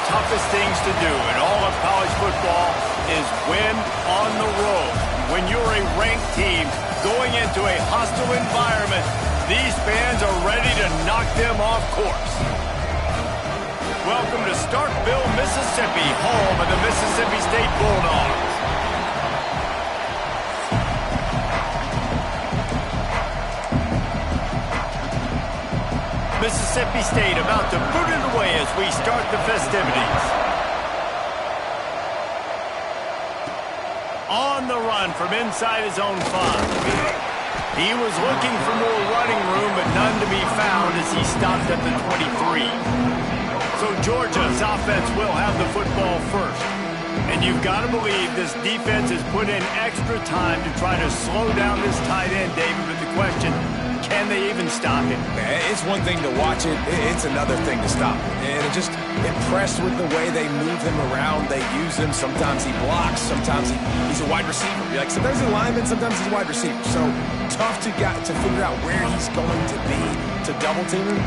toughest things to do in all of college football is win on the road. When you're a ranked team going into a hostile environment, these fans are ready to knock them off course. Welcome to Starkville, Mississippi, home of the Mississippi State Bulldogs. Mississippi State about to boot it away as we start the festivities. On the run from inside his own 5. He was looking for more running room, but none to be found as he stopped at the 23. So Georgia's offense will have the football first. And you've got to believe this defense has put in extra time to try to slow down this tight end, David, with the question, can they even stop him? It's one thing to watch it. It's another thing to stop it. And I'm just impressed with the way they move him around. They use him. Sometimes he blocks. Sometimes he's a wide receiver. Like sometimes he's a lineman. Sometimes he's a wide receiver. So tough to figure out where he's going to be to double team him.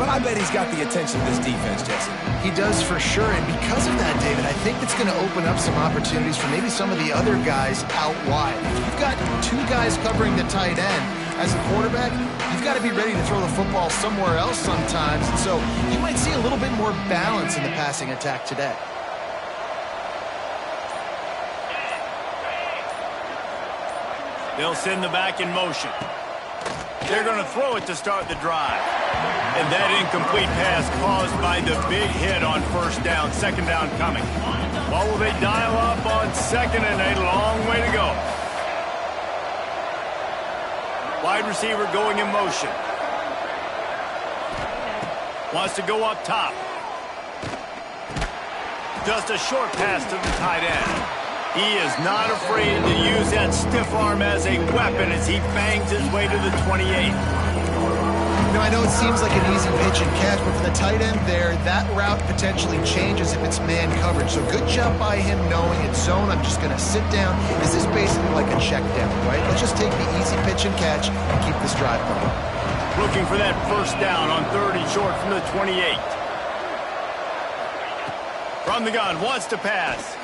But I bet he's got the attention of this defense, Jesse. He does for sure. And because of that, David, I think it's going to open up some opportunities for maybe some of the other guys out wide. If you've got two guys covering the tight end, as a quarterback, you've got to be ready to throw the football somewhere else sometimes. And so you might see a little bit more balance in the passing attack today. They'll send the back in motion. They're going to throw it to start the drive. And that incomplete pass caused by the big hit on first down, second down coming. What will they dial up on second and a long way to go? Wide receiver going in motion. Wants to go up top. Just a short pass to the tight end. He is not afraid to use that stiff arm as a weapon as he bangs his way to the 28. I know it seems like an easy pitch and catch, but for the tight end there, that route potentially changes if it's man coverage. So good job by him knowing it's zone. I'm just going to sit down. This is basically like a check down, right? Let's just take the easy pitch and catch and keep this drive going. Looking for that first down on third and short from the 28. From the gun, wants to pass.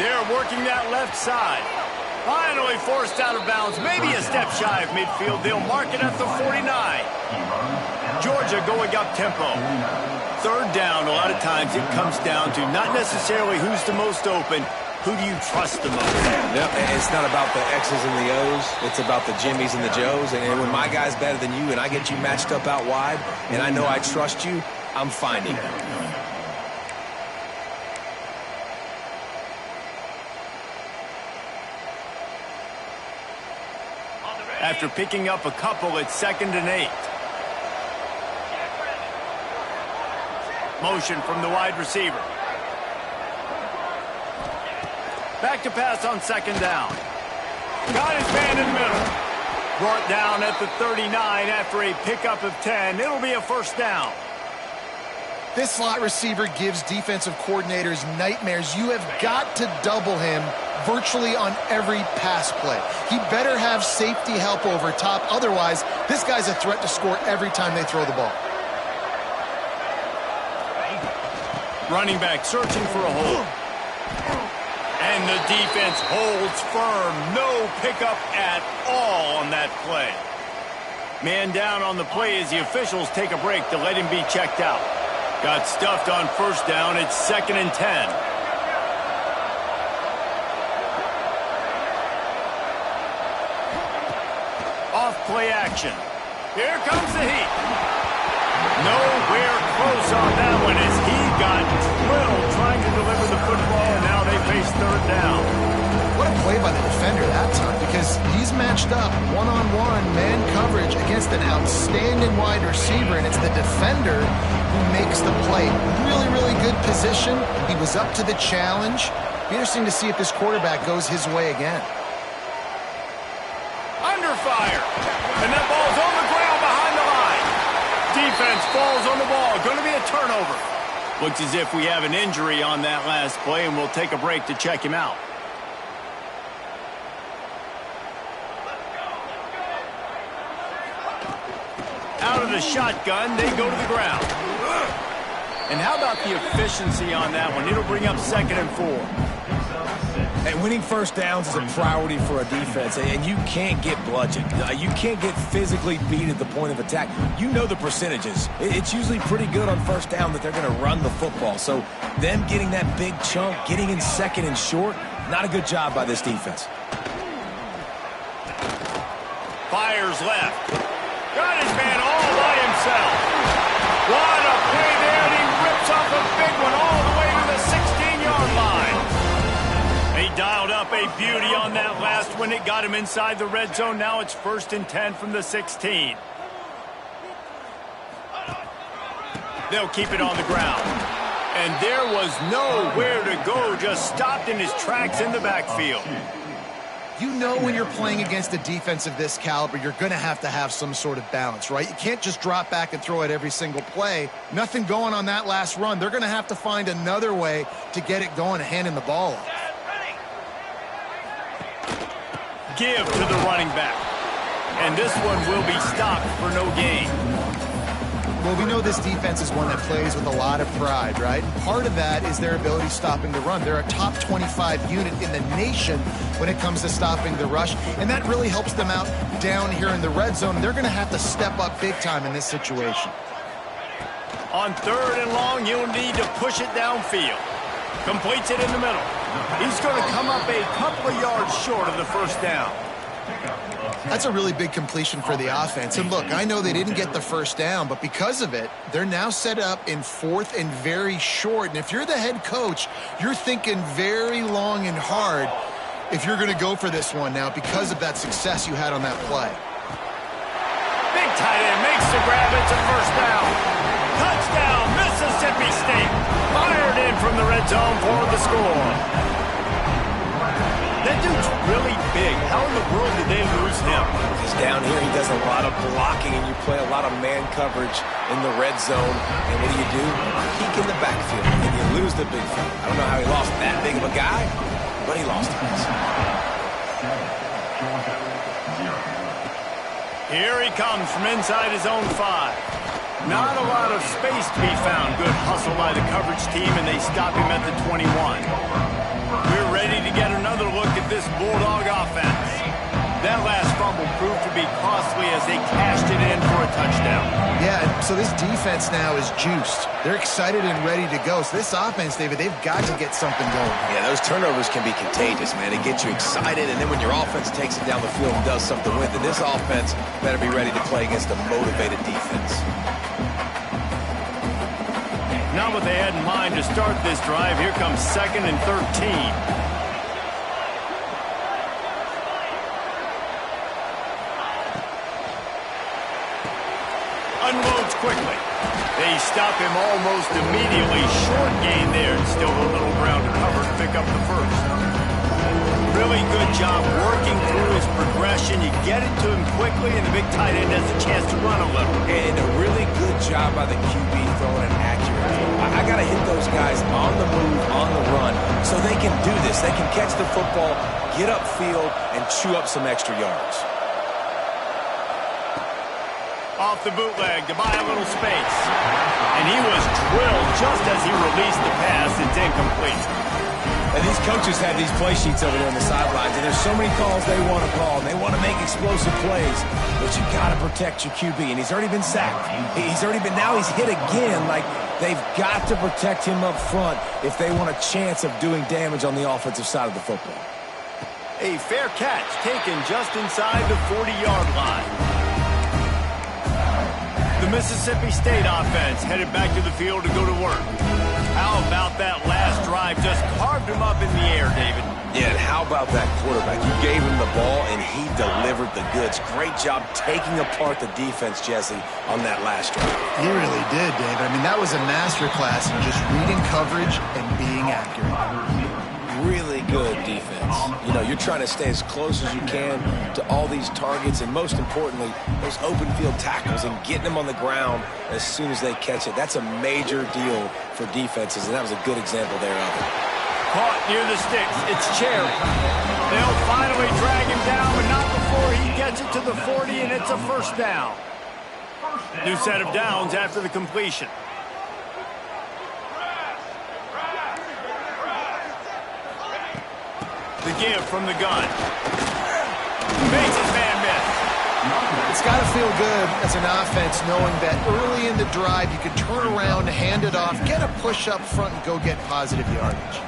They're working that left side. Finally forced out of bounds, maybe a step shy of midfield. They'll mark it at the 49. Georgia going up tempo. Third down, a lot of times it comes down to not necessarily who's the most open, who do you trust the most? Yep, it's not about the X's and the O's. It's about the Jimmies and the Joes. And when my guy's better than you and I get you matched up out wide and I know I trust you, I'm finding it. After picking up a couple, it's 2nd and 8. Motion from the wide receiver. Back to pass on 2nd down. Got his man in the middle. Brought down at the 39 after a pickup of 10. It'll be a first down. This slot receiver gives defensive coordinators nightmares. You have got to double him virtually on every pass play. He better have safety help over top. Otherwise, this guy's a threat to score every time they throw the ball. Running back searching for a hole. And the defense holds firm. No pickup at all on that play. Man down on the play as the officials take a break to let him be checked out. Got stuffed on first down. It's 2nd and 10. Off play action. Here comes the heat. Nowhere close on that one as he got drilled trying to deliver the football, and now they face third down. What a play by the defender that time, because he's matched up one-on-one man coverage against an outstanding wide receiver, and it's the defender who makes the play. Really, really good position. He was up to the challenge. Be interesting to see if this quarterback goes his way again. Under fire. And that ball's on the ground behind the line. Defense falls on the ball. Going to be a turnover. Looks as if we have an injury on that last play, and we'll take a break to check him out. Out of the shotgun, they go to the ground. And how about the efficiency on that one? It'll bring up 2nd and 4. And winning first downs is a priority for a defense, and you can't get bludgeoned. You can't get physically beat at the point of attack. You know the percentages. It's usually pretty good on first down that they're going to run the football. So them getting that big chunk, getting in 2nd and short, not a good job by this defense. Fires left. Got his man all by himself. What a play there, and he rips off a big one all the way to the 16-yard line. He dialed up a beauty on that last one. It got him inside the red zone. Now it's 1st and 10 from the 16. They'll keep it on the ground. And there was nowhere to go, just stopped in his tracks in the backfield. You know when you're playing against a defense of this caliber, you're going to have some sort of balance, right? You can't just drop back and throw it every single play. Nothing going on that last run. They're going to have to find another way to get it going and handing the ball off. Give to the running back. And this one will be stopped for no gain. Well, we know this defense is one that plays with a lot of pride, right? Part of that is their ability stopping the run. They're a top 25 unit in the nation when it comes to stopping the rush, and that really helps them out down here in the red zone. They're going to have to step up big time in this situation. On 3rd and long, you'll need to push it downfield. Completes it in the middle. He's going to come up a couple of yards short of the 1st down. That's a really big completion for the offense. And look, I know they didn't get the 1st down, but because of it, they're now set up in 4th and very short. And if you're the head coach, you're thinking very long and hard if you're going to go for this one now because of that success you had on that play. Big tight end makes the grab. It's a 1st down. Touchdown, Mississippi State. Fired in from the red zone for the score. That dude's really big. How in the world did they lose him? Because down here he does a lot of blocking, and you play a lot of man coverage in the red zone. And what do? Peek in the backfield, and you lose the big fella. I don't know how he lost that big of a guy, but he lost him. Here he comes from inside his own 5. Not a lot of space to be found. Good hustle by the coverage team, and they stop him at the 21. We're ready to get another look at this Bulldog offense. That last fumble proved to be costly as they cashed it in for a touchdown. Yeah, so this defense now is juiced. They're excited and ready to go. So this offense, David, they've got to get something going. Yeah, those turnovers can be contagious, man. It gets you excited, and then when your offense takes it down the field and does something with it, this offense better be ready to play against a motivated defense. Not what they had in mind to start this drive. Here comes 2nd and 13. Unloads quickly. They stop him almost immediately. Short gain there. Still a little ground to cover to pick up the 1st. Really good job working through his progression. You get it to him quickly, and the big tight end has a chance to run a little. And a really good job by the QB throwing it accurately. I got to hit those guys on the move, on the run, so they can do this. They can catch the football, get upfield, and chew up some extra yards. Off the bootleg to buy a little space. And he was drilled just as he released the pass. It's incomplete. And these coaches have these play sheets over there on the sidelines, and there's so many calls they want to call, and they want to make explosive plays, but you got to protect your QB, and he's already been sacked. Now he's hit again. Like, they've got to protect him up front if they want a chance of doing damage on the offensive side of the football. A fair catch taken just inside the 40-yard line. The Mississippi State offense headed back to the field to go to work. How about that last drive? Just carved him up in the air, David. Yeah, and how about that quarterback? You gave him the ball, and he delivered the goods. Great job taking apart the defense, Jesse, on that last drive. He really did, David. I mean, that was a masterclass in just reading coverage and being accurate. Really good defense. You know, you're trying to stay as close as you can to all these targets, and most importantly, those open field tackles and getting them on the ground as soon as they catch it. That's a major deal for defenses, and that was a good example there of it. Caught near the sticks. It's Cherry. They'll finally drag him down, but not before he gets it to the 40, and it's a 1st down. New set of downs after the completion. The give from the gun. Makes his man miss. It's got to feel good as an offense knowing that early in the drive you can turn around, hand it off, get a push up front, and go get positive yardage.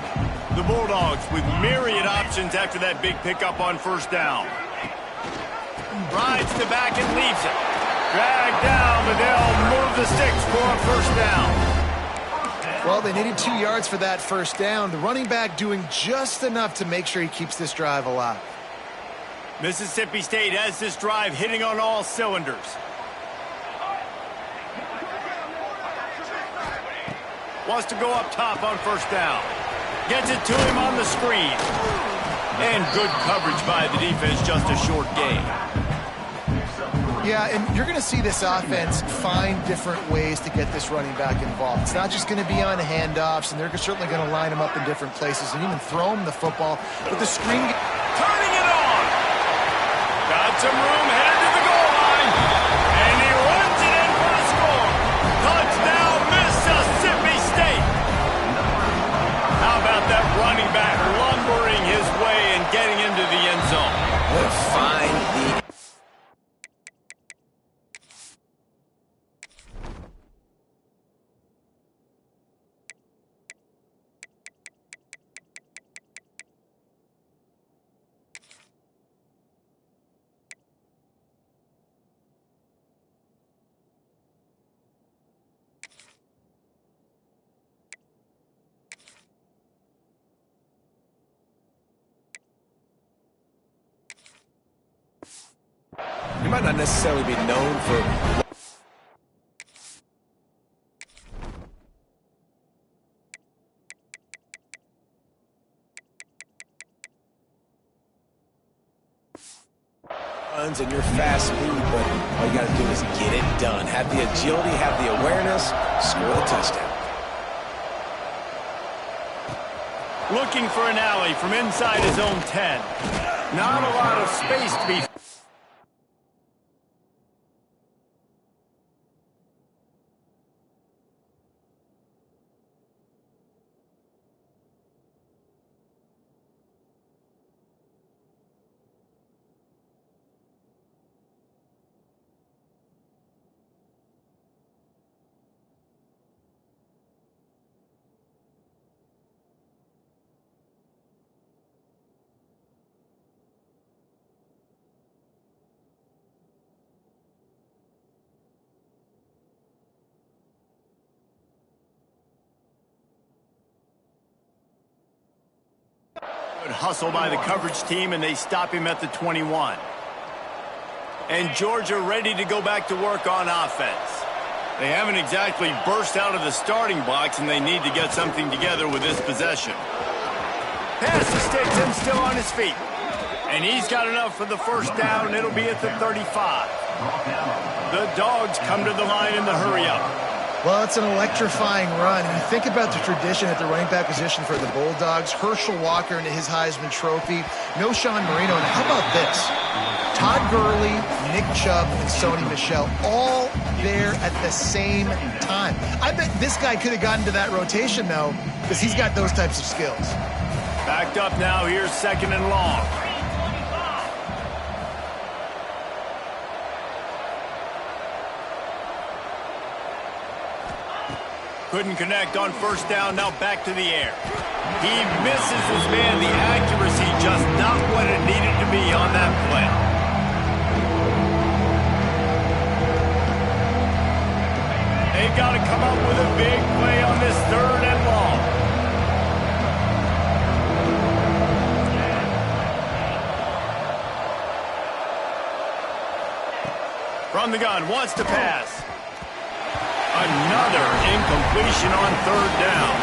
The Bulldogs with myriad options after that big pickup on first down. Rides to back and leaves it. Dragged down, but they'll move the sticks for a first down. Well, they needed 2 yards for that first down. The running back doing just enough to make sure he keeps this drive alive. Mississippi State has this drive hitting on all cylinders. Wants to go up top on first down. Gets it to him on the screen. And good coverage by the defense, just a short gain. Yeah, and you're going to see this offense find different ways to get this running back involved. It's not just going to be on handoffs, and they're certainly going to line him up in different places and even throw him the football. But the screen... Turning it on! Got some room, headed to the goal line. And he runs it in for the score. Touchdown, Mississippi State! How about that running back lumbering his way and getting into the end zone? What a fine lead. You might not necessarily be known for... runs and your fast speed, but all you got to do is get it done. Have the agility, have the awareness, score the touchdown. Looking for an alley from inside his own 10. Not a lot of space to be... Good hustle by the coverage team, and they stop him at the 21. And Georgia ready to go back to work on offense. They haven't exactly burst out of the starting blocks, and they need to get something together with this possession. Pass to Stigson, still on his feet. And he's got enough for the first down, and it'll be at the 35. The Dogs come to the line in the hurry-up. Well, it's an electrifying run. You think about the tradition at the running back position for the Bulldogs. Herschel Walker into his Heisman Trophy. No Sean Marino. And how about this? Todd Gurley, Nick Chubb, and Sony Michel all there at the same time. I bet this guy could have gotten to that rotation, though, because he's got those types of skills. Backed up now. Here's second and long. Couldn't connect on first down, now back to the air. He misses his man, the accuracy just not what it needed to be on that play. They've got to come up with a big play on this third and long. From the gun, wants to pass. Another incompletion on third down.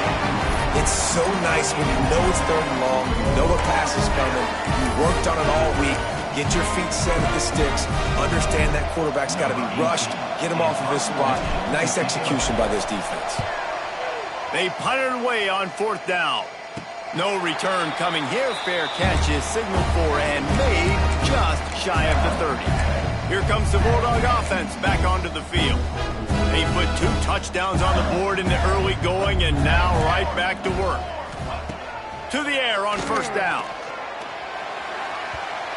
It's so nice when you know it's third and long, you know a pass is coming, you worked on it all week, get your feet set at the sticks, understand that quarterback's got to be rushed, get him off of his spot. Nice execution by this defense. They punted away on fourth down. No return coming here. Fair catch is signaled for and made just shy of the 30. Here comes the Bulldog offense back onto the field. They put 2 touchdowns on the board in the early going and now right back to work. To the air on first down.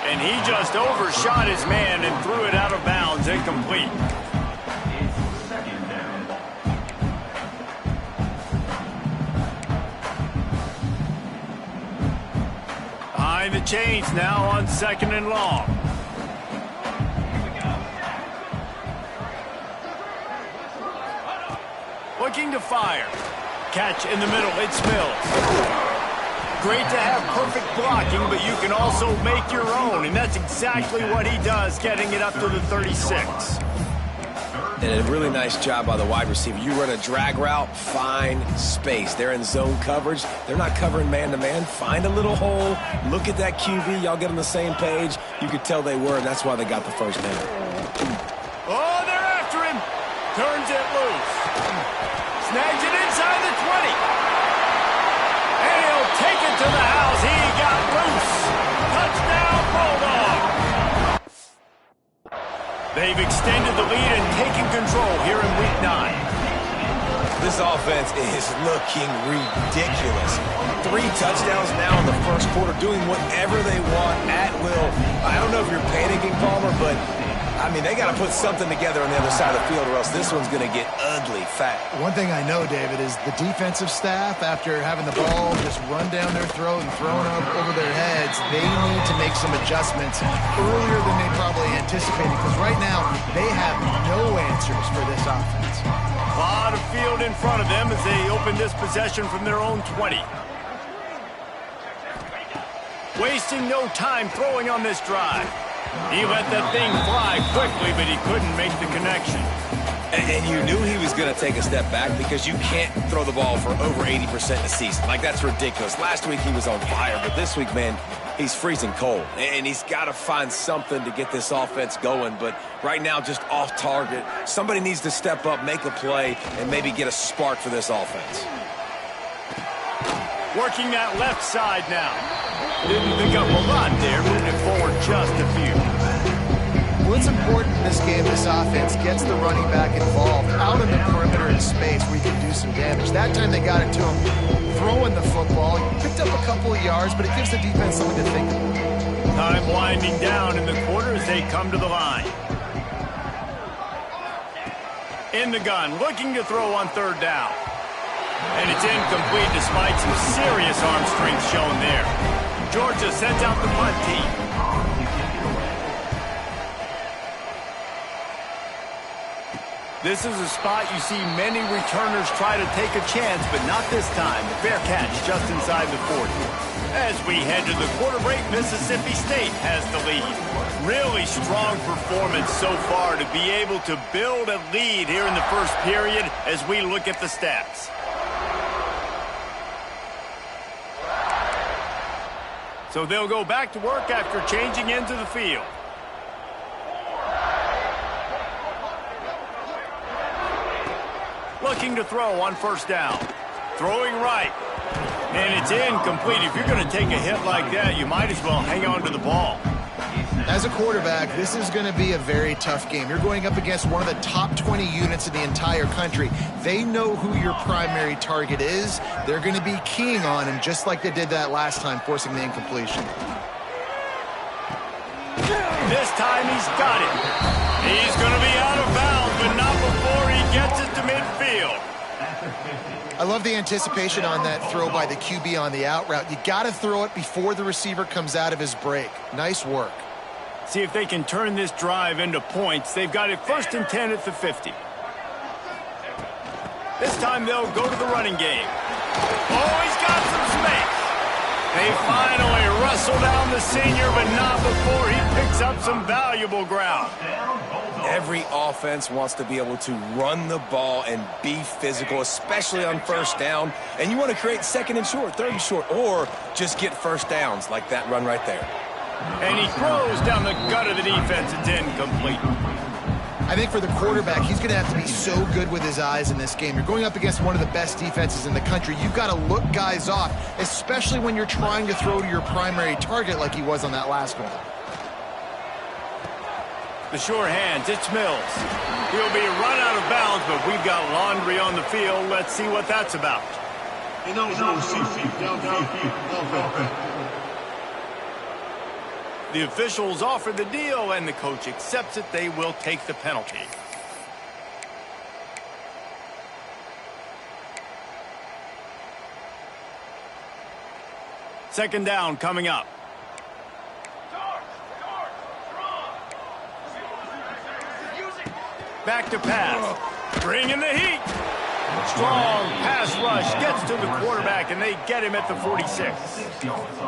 And he just overshot his man and threw it out of bounds, incomplete. Behind the chains now on 2nd and long. Looking to fire. Catch in the middle, it's Mills. Great to have perfect blocking, but you can also make your own, and that's exactly what he does, getting it up to the 36. And a really nice job by the wide receiver. You run a drag route, find space. They're in zone coverage. They're not covering man-to-man. Find a little hole. Look at that QB. Y'all get on the same page. You could tell they were, and that's why they got the first down. Oh, they're after him. Turns it loose. Snags it inside the 20. And he'll take it to the house. He got loose. Touchdown, Bulldog. They've extended the lead and taken control here in Week 9. This offense is looking ridiculous. 3 touchdowns now in the first quarter, doing whatever they want at will. I don't know if you're panicking, Palmer, but I mean, they got to put something together on the other side of the field or else this one's going to get ugly fast. One thing I know, David, is the defensive staff, after having the ball just run down their throat and thrown up over their heads, they need to make some adjustments earlier than they probably anticipated, because right now they have no answers for this offense. A lot of field in front of them as they open this possession from their own 20. Wasting no time throwing on this drive. He let that thing fly quickly, but he couldn't make the connection. And you knew he was going to take a step back because you can't throw the ball for over 80% a season. Like, that's ridiculous. Last week he was on fire, but this week, man, he's freezing cold. And he's got to find something to get this offense going. But right now, just off target. Somebody needs to step up, make a play, and maybe get a spark for this offense. Working that left side now. Didn't pick up a lot there, moving it forward just a few. Well, it's important in this game, this offense gets the running back involved out in the perimeter in space where you can do some damage. That time they got it to him throwing the football. He picked up a couple of yards, but it gives the defense something to think about. Time winding down in the quarter as they come to the line. In the gun, looking to throw on 3rd down. And it's incomplete despite some serious arm strength shown there. Georgia sends out the punt team. This is a spot you see many returners try to take a chance, but not this time. The fair catch just inside the 40. As we head to the quarter break, Mississippi State has the lead. Really strong performance so far to be able to build a lead here in the first period as we look at the stats. So they'll go back to work after changing into the field. Looking to throw on 1st down. Throwing right. And it's incomplete. If you're going to take a hit like that, you might as well hang on to the ball. As a quarterback, this is going to be a very tough game. You're going up against one of the top 20 units in the entire country. They know who your primary target is. They're going to be keying on him just like they did that last time, forcing the incompletion. This time he's got it. He's going to be out of bounds, but not before he gets it to midfield. I love the anticipation on that throw by the QB on the out route. You got to throw it before the receiver comes out of his break. Nice work. See if they can turn this drive into points. They've got it 1st and 10 at the 50. This time they'll go to the running game. Oh, he's got some space. They finally wrestle down the senior, but not before he picks up some valuable ground. Every offense wants to be able to run the ball and be physical, especially on 1st down. And you want to create 2nd and short, 3rd and short, or just get 1st downs like that run right there. And he throws down the gut of the defense. It's incomplete. I think for the quarterback, he's going to have to be so good with his eyes in this game. You're going up against one of the best defenses in the country. You've got to look guys off, especially when you're trying to throw to your primary target like he was on that last one. The sure hands, it's Mills. He'll be run out of bounds, but we've got laundry on the field. Let's see what that's about. The officials offer the deal, and the coach accepts it. They will take the penalty. Second down coming up. Back to pass. Bringing the heat. Strong pass rush gets to the quarterback, and they get him at the 46.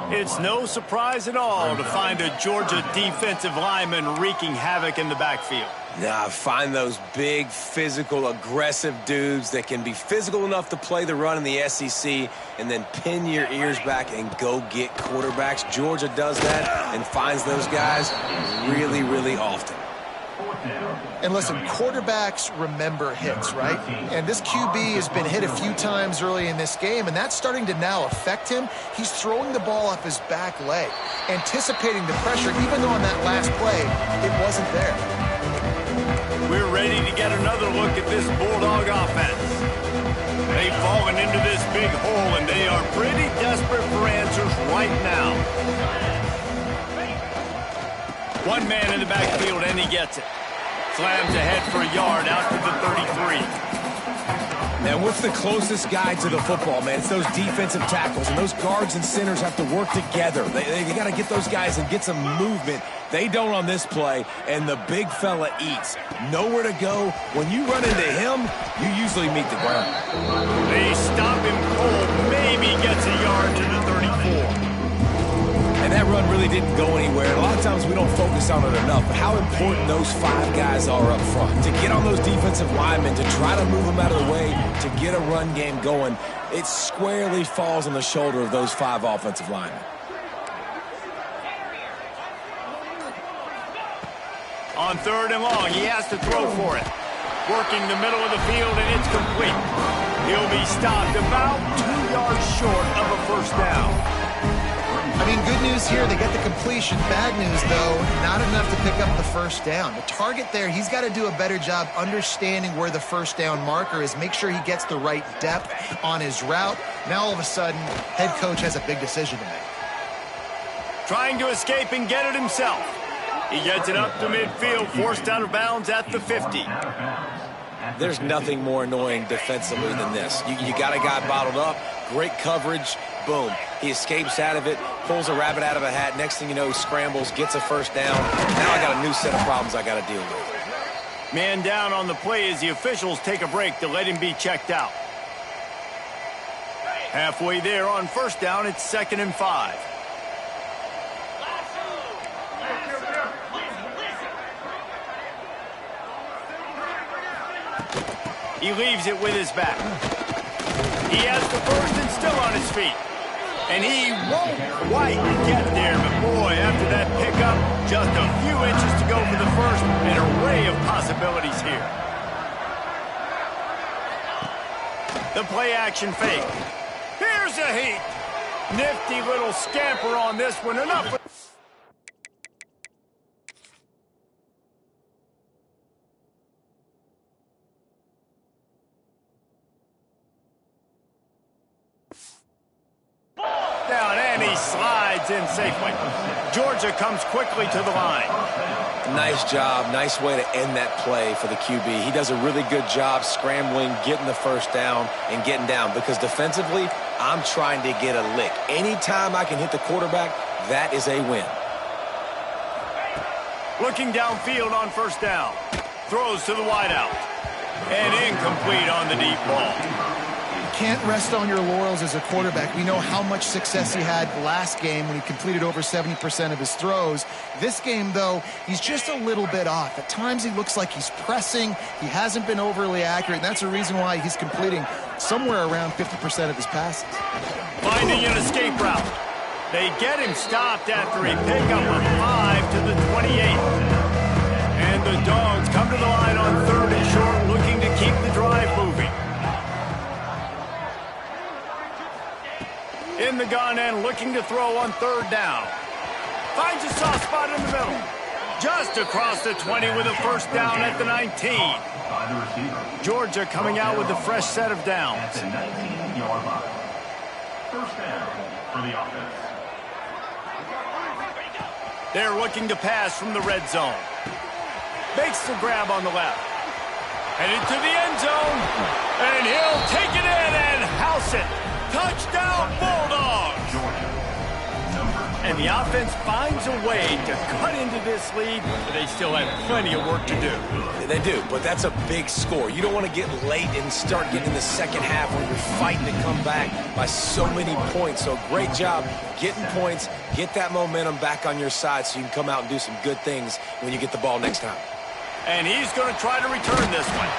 It's no surprise at all to find a Georgia defensive lineman wreaking havoc in the backfield. Nah, find those big, physical, aggressive dudes that can be physical enough to play the run in the SEC and then pin your ears back and go get quarterbacks. Georgia does that and finds those guys really, really often. And listen, quarterbacks remember hits, right? And this QB has been hit a few times early in this game, and that's starting to now affect him. He's throwing the ball off his back leg, anticipating the pressure, even though on that last play, it wasn't there. We're ready to get another look at this Bulldog offense. They've fallen into this big hole, and they are pretty desperate for answers right now. One man in the backfield, and he gets it. Slams ahead for a yard out to the 33. Now, what's the closest guy to the football, man? It's those defensive tackles, and those guards and centers have to work together. They got to get those guys and get some movement. They don't on this play, and the big fella eats. Nowhere to go. When you run into him, you usually meet the ground. They stop him cold. Maybe gets a yard to the 34. And that run really didn't go anywhere. A lot of times we don't focus on it enough, but how important those five guys are up front. To get on those defensive linemen, to try to move them out of the way, to get a run game going, it squarely falls on the shoulder of those five offensive linemen. On third and long, he has to throw for it. Working the middle of the field, and it's complete. He'll be stopped about 2 yards short of a first down. I mean, good news here, they get the completion. Bad news, though, not enough to pick up the first down. The target there, he's got to do a better job understanding where the first down marker is, make sure he gets the right depth on his route. Now, all of a sudden, head coach has a big decision to make. Trying to escape and get it himself. He gets it up to midfield, forced out of bounds at the 50. There's nothing more annoying defensively than this. You got a guy bottled up, great coverage, boom. He escapes out of it, pulls a rabbit out of a hat. Next thing you know, he scrambles, gets a first down. Now I got a new set of problems I got to deal with. Man down on the play as the officials take a break to let him be checked out. Halfway there on first down, it's 2nd and 5. He leaves it with his back. He has the first and still on his feet. And he won't quite get there, but boy, after that pickup, just a few inches to go for the first. An array of possibilities here. The play action fake. Here's a heat. Nifty little scamper on this one. Enough. Down, and he slides in safely. Georgia comes quickly to the line. Nice job. Nice way to end that play for the QB. He does a really good job scrambling, getting the first down, and getting down. Because defensively, I'm trying to get a lick. Anytime I can hit the quarterback, that is a win. Looking downfield on first down. Throws to the wideout. And incomplete on the deep ball. Can't rest on your laurels as a quarterback. We know how much success he had last game when he completed over 70% of his throws. This game, though, he's just a little bit off. At times he looks like he's pressing. He hasn't been overly accurate, and that's the reason why he's completing somewhere around 50% of his passes. Finding an escape route. They get him stopped after a pickup of 5 to the 28. And the Dogs come to the line on third and short, looking to keep the drive moving. In the gun and looking to throw on third down. Finds a soft spot in the middle. Just across the 20 with a first down at the 19. Georgia coming out with a fresh set of downs. First down for the offense. They're looking to pass from the red zone. Makes the grab on the left. Headed to the end zone. And he'll take it in and house it. Touchdown, Bulldogs! And the offense finds a way to cut into this lead, but they still have plenty of work to do. They do, but that's a big score. You don't want to get late and start getting in the second half where you're fighting to come back by so many points. So great job getting points, get that momentum back on your side so you can come out and do some good things when you get the ball next time. And he's going to try to return this one.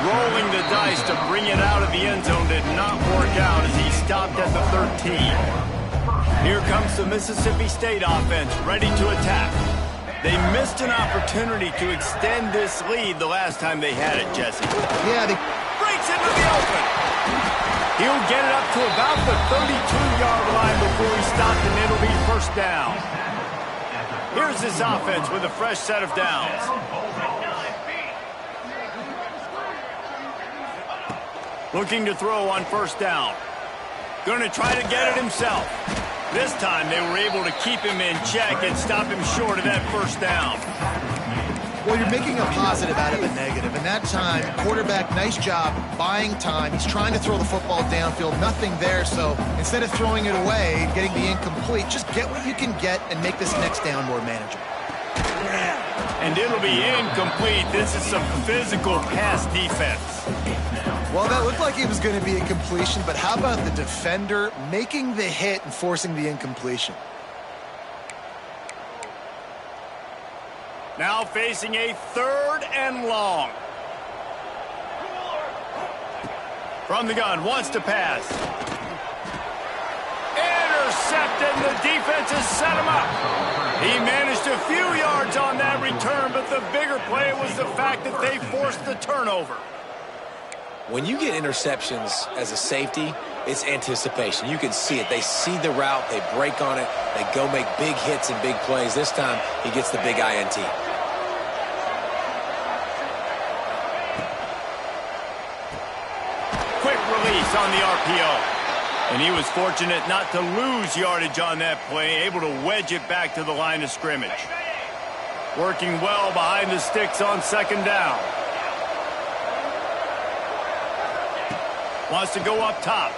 Rolling the dice to bring it out of the end zone did not work out as he stopped at the 13. Here comes the Mississippi State offense, ready to attack. They missed an opportunity to extend this lead the last time they had it, Jesse. Yeah, they Breaks into the open. He'll get it up to about the 32-yard line before he stopped, and it'll be first down. Here's this offense with a fresh set of downs. Looking to throw on first down. Going to try to get it himself. This time they were able to keep him in check and stop him short of that first down. Well, you're making a positive out of a negative. And that time, quarterback, nice job buying time. He's trying to throw the football downfield. Nothing there. So instead of throwing it away, getting the incomplete, just get what you can get and make this next down more manageable. And it'll be incomplete. This is some physical pass defense. Well, that looked like it was going to be a completion, but how about the defender making the hit and forcing the incompletion? Now facing a 3rd and long. From the gun, wants to pass. Intercepted, and the defense has set him up. He managed a few yards on that return, but the bigger play was the fact that they forced the turnover. When you get interceptions as a safety, it's anticipation. You can see it. They see the route, they break on it, they go make big hits and big plays. This time, he gets the big INT. Quick release on the RPO. And he was fortunate not to lose yardage on that play, able to wedge it back to the line of scrimmage. Working well behind the sticks on second down. Wants to go up top.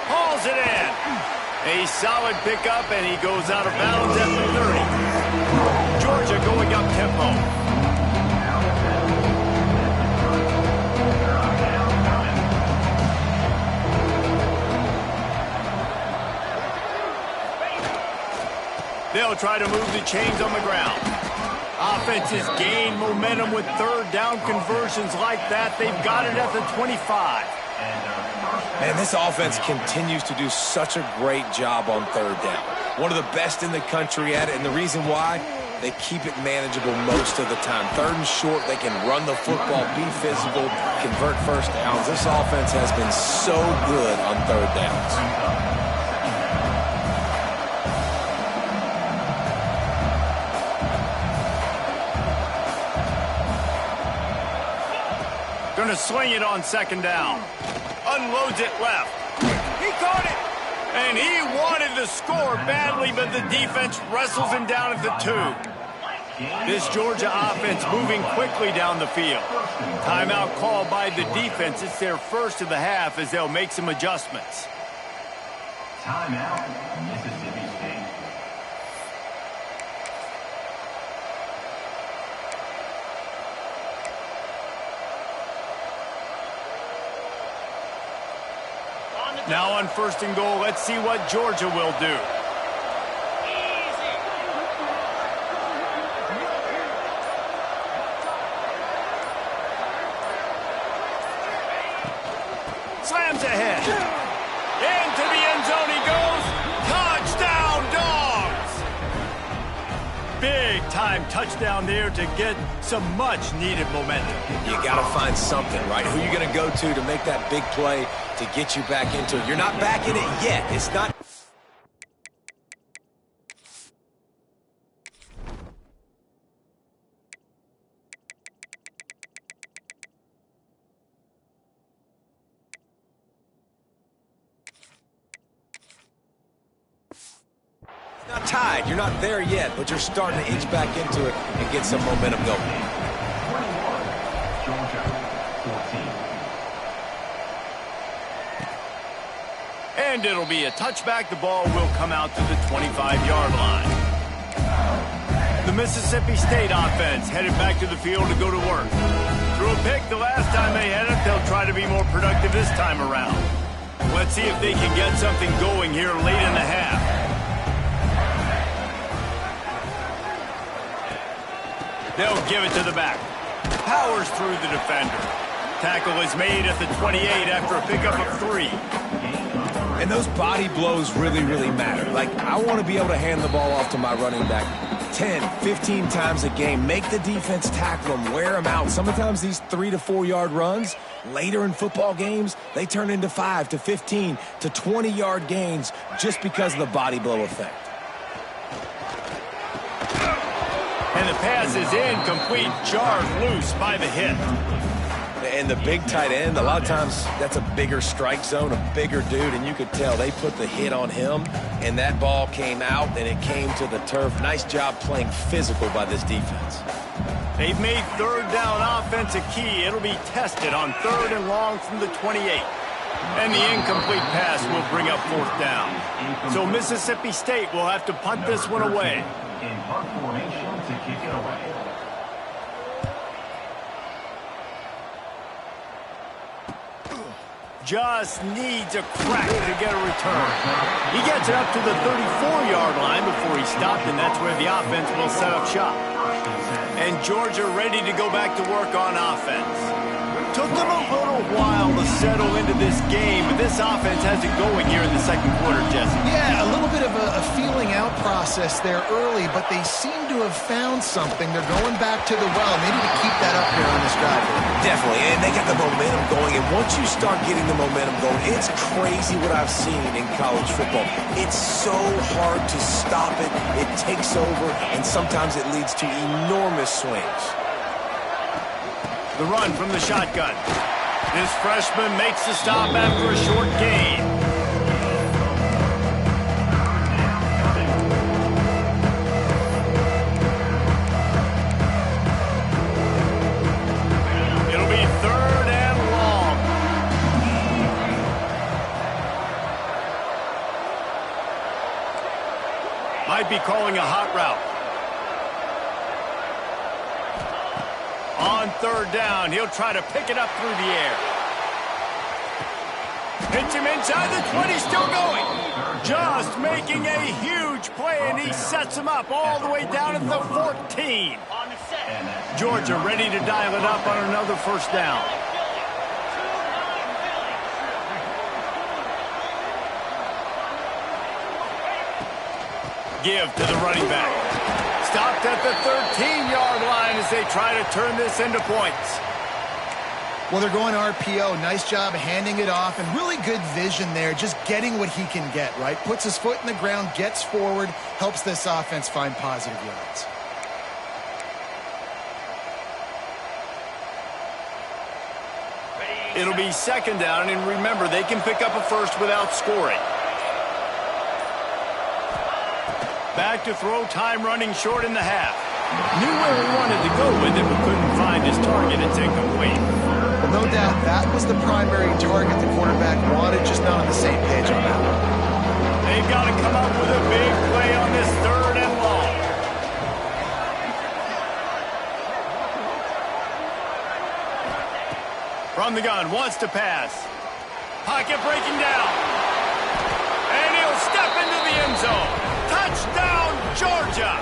Hauls it in. A solid pickup, and he goes out of bounds at the 30. Georgia going up tempo. They'll try to move the chains on the ground. Offenses gain momentum with 3rd down conversions like that. They've got it at the 25. Man, this offense continues to do such a great job on 3rd down. One of the best in the country at it, and the reason why, they keep it manageable most of the time. 3rd and short, they can run the football, be physical, convert first downs. This offense has been so good on 3rd downs. Going to swing it on second down. Unloads it left. He caught it. And he wanted to score badly, but the defense wrestles him down at the 2. This Georgia offense moving quickly down the field. Timeout called by the defense. It's their first of the half as they'll make some adjustments. Timeout, Mississippi State. Now on 1st and goal, let's see what Georgia will do. Slams ahead. Into the end zone he goes. Touchdown, Dogs! Big-time touchdown there to get some much-needed momentum. You got to find something, right? Who you going to go to make that big play to get you back into it? You're not back in it yet. It's not. tied. You're not there yet, but you're starting to inch back into it and get some momentum going. 21, Georgia, 14. And it'll be a touchback. The ball will come out to the 25-yard line. The Mississippi State offense headed back to the field to go to work. Threw a pick the last time they had it. They'll try to be more productive this time around. Let's see if they can get something going here late in the half. They'll give it to the back. Powers through the defender. Tackle is made at the 28 after a pickup of 3. And those body blows really, really matter. Like, I want to be able to hand the ball off to my running back 10, 15 times a game. Make the defense tackle them, wear them out. Sometimes these 3 to 4 yard runs, later in football games, they turn into 5 to 15 to 20 yard gains just because of the body blow effect. And the pass is incomplete, jarred loose by the hit. And the big tight end, a lot of times that's a bigger strike zone, a bigger dude, and you could tell they put the hit on him, and that ball came out, and it came to the turf. Nice job playing physical by this defense. They've made third down offense a key. It'll be tested on 3rd and long from the 28. And the incomplete pass will bring up 4th down. So Mississippi State will have to punt this one away. In punt formation to kick it away. Just needs a crack to get a return. He gets it up to the 34-yard line before he stopped, and that's where the offense will set up shop. And Georgia ready to go back to work on offense. Took them a little while to settle into this game, but this offense has it going here in the second quarter, Jesse. Yeah, a little bit of a feeling out process there early, but they seem to have found something. They're going back to the well. They need to keep that up here on this drive. Definitely, and they got the momentum going, and once you start getting the momentum going, it's crazy what I've seen in college football. It's so hard to stop it. It takes over, and sometimes it leads to enormous swings. The run from the shotgun. This freshman makes the stop after a short gain. It'll be 3rd and long. Might be calling a hot route. On 3rd down, he'll try to pick it up through the air. Hits him inside the 20, still going. Just making a huge play, and he sets him up all the way down at the 14. Georgia ready to dial it up on another 1st down. Give to the running back. Stopped at the 13-yard line as they try to turn this into points. Well, they're going RPO. Nice job handing it off, and really good vision there, just getting what he can get, right? Puts his foot in the ground, gets forward, helps this offense find positive yards. It'll be 2nd down, and remember, they can pick up a first without scoring. Back to throw, time running short in the half. Knew where he wanted to go with it, but couldn't find his target. It's incomplete. Well, no doubt that was the primary target the quarterback wanted, just not on the same page on that one. They've got to come up with a big play on this 3rd and long. From the gun, wants to pass. Pocket breaking down. And he'll step into the end zone. Touchdown, Georgia!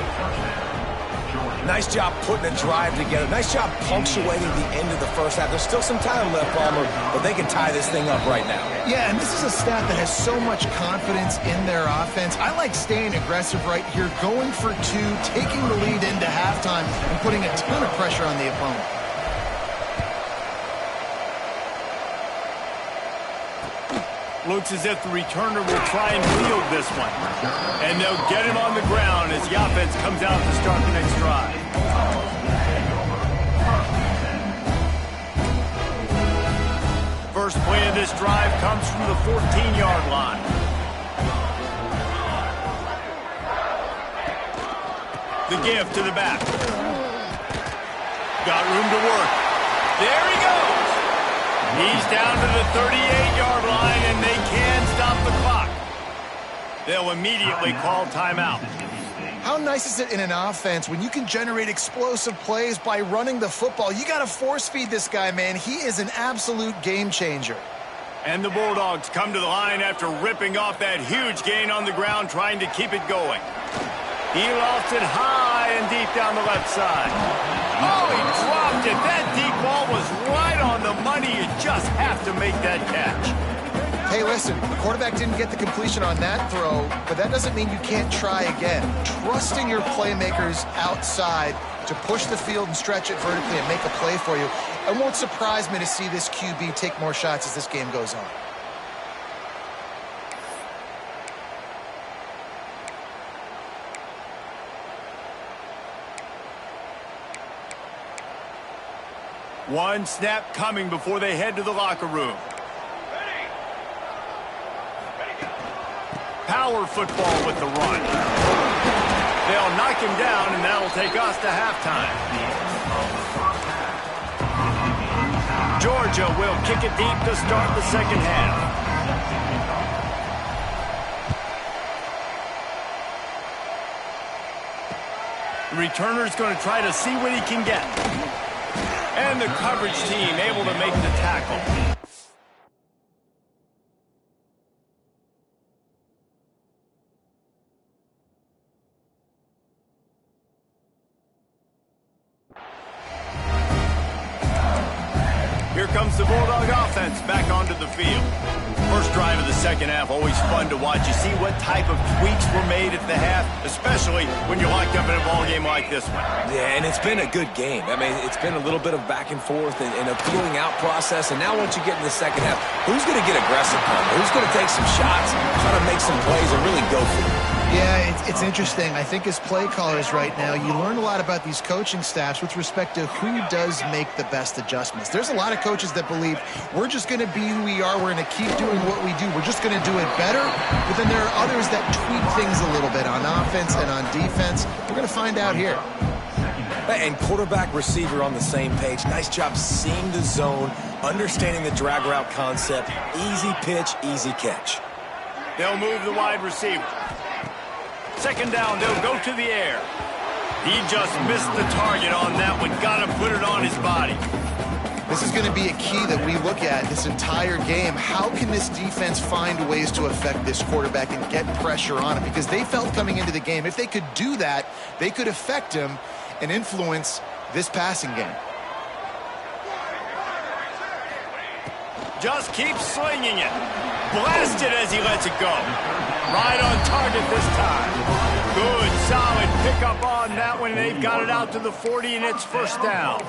Nice job putting a drive together. Nice job punctuating the end of the first half. There's still some time left, Palmer, but they can tie this thing up right now. Yeah, and this is a staff that has so much confidence in their offense. I like staying aggressive right here, going for 2, taking the lead into halftime, and putting a ton of pressure on the opponent. Looks as if the returner will try and field this one. And they'll get him on the ground as the offense comes out to start the next drive. First play of this drive comes from the 14-yard line. The give to the back. Got room to work. There he goes. He's down to the 38-yard line, and they can stop the clock. They'll immediately call timeout. How nice is it in an offense when you can generate explosive plays by running the football? You got to force feed this guy, man. He is an absolute game changer. And the Bulldogs come to the line after ripping off that huge gain on the ground, trying to keep it going. He lost it high and deep down the left side. Oh, he dropped it. That deep ball was right on the money. You just have to make that catch. Hey, listen, the quarterback didn't get the completion on that throw, but that doesn't mean you can't try again. Trusting your playmakers outside to push the field and stretch it vertically and make a play for you. It won't surprise me to see this QB take more shots as this game goes on. One snap coming before they head to the locker room. Power football with the run. They'll knock him down, and that'll take us to halftime. Georgia will kick it deep to start the second half. The returner's going to try to see what he can get. And the coverage team able to make the tackle. Here comes the Bulldog offense back onto the field. First drive of the second half, always fun to watch. You see what type of tweaks were made at the half, especially when you're locked up in a ball game like this one. Yeah, and it's been a good game. I mean, it's been a little bit of back and forth and a feeling out process. And now once you get in the second half, who's going to get aggressive? Who's going to take some shots, try to make some plays, and really go for it? Yeah, it's interesting. I think as play callers right now, you learn a lot about these coaching staffs with respect to who does make the best adjustments. There's a lot of coaches that believe we're just going to be who we are. We're going to keep doing what we do. We're just going to do it better. But then there are others that tweak things a little bit on offense and on defense. We're going to find out here. And quarterback, receiver on the same page. Nice job seeing the zone, understanding the drag route concept. Easy pitch, easy catch. They'll move the wide receiver. Second down, they'll go to the air. He just missed the target on that one. Got to put it on his body. This is going to be a key that we look at this entire game. How can this defense find ways to affect this quarterback and get pressure on him? Because they felt coming into the game, if they could do that, they could affect him and influence this passing game. Just keep slinging it. Blast it as he lets it go. Right on target this time. Good, solid pickup on that one. They've got it out to the 40, and it's first down.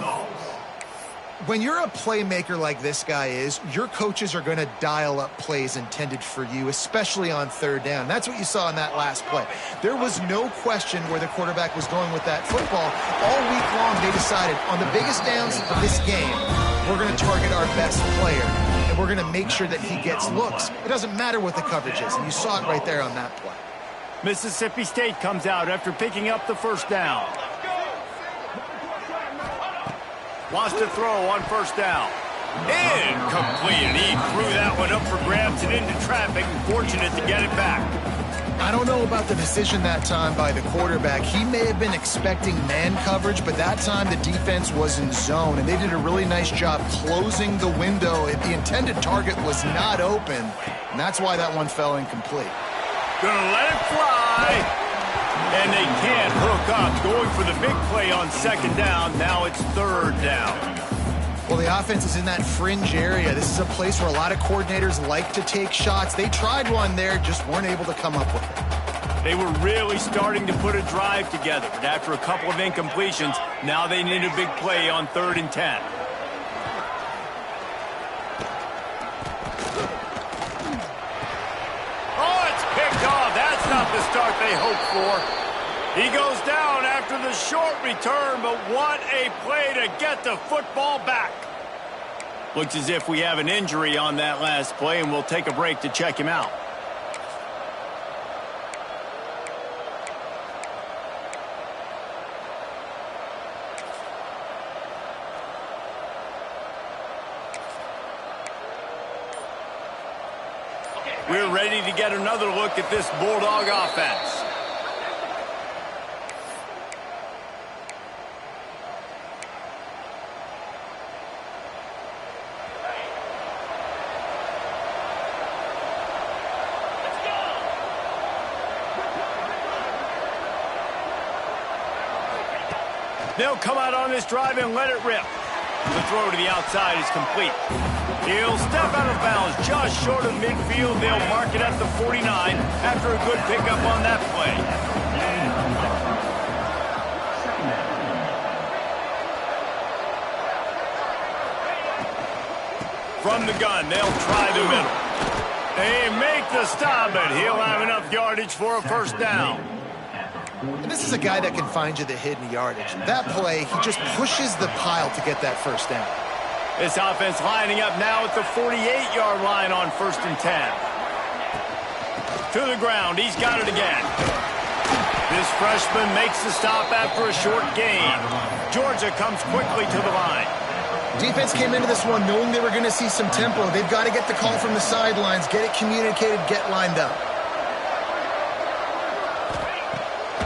When you're a playmaker like this guy is, your coaches are going to dial up plays intended for you, especially on third down. That's what you saw in that last play. There was no question where the quarterback was going with that football. All week long, they decided on the biggest downs of this game, we're going to target our best player. We're going to make sure that he gets looks. It doesn't matter what the coverage is, and you saw it right there on that play. Mississippi State comes out after picking up the first down. Wants to throw on first down. Incomplete, and he threw that one up for grabs and into traffic. Fortunate to get it back. I don't know about the decision that time by the quarterback. He may have been expecting man coverage, but that time the defense was in zone, and they did a really nice job closing the window. The intended target was not open, and that's why that one fell incomplete. Gonna let it fly, and they can't hook up. Going for the big play on second down. Now it's third down. Well, the offense is in that fringe area. This is a place where a lot of coordinators like to take shots. They tried one there, just weren't able to come up with it. They were really starting to put a drive together, but after a couple of incompletions, now they need a big play on 3rd and 10. Oh, it's picked off. That's not the start they hoped for. He goes down after the short return, but what a play to get the football back. Looks as if we have an injury on that last play, and we'll take a break to check him out. We're ready to get another look at this Bulldog offense. They'll come out on this drive and let it rip. The throw to the outside is complete. He'll step out of bounds just short of midfield. They'll mark it at the 49 after a good pickup on that play. From the gun, they'll try the middle. They make the stop, but he'll have enough yardage for a first down. And this is a guy that can find you the hidden yardage. That play, he just pushes the pile to get that first down. This offense lining up now at the 48-yard line on 1st and 10. To the ground, he's got it again. This freshman makes the stop after a short gain. Georgia comes quickly to the line. Defense came into this one knowing they were going to see some tempo. They've got to get the call from the sidelines, get it communicated, get lined up.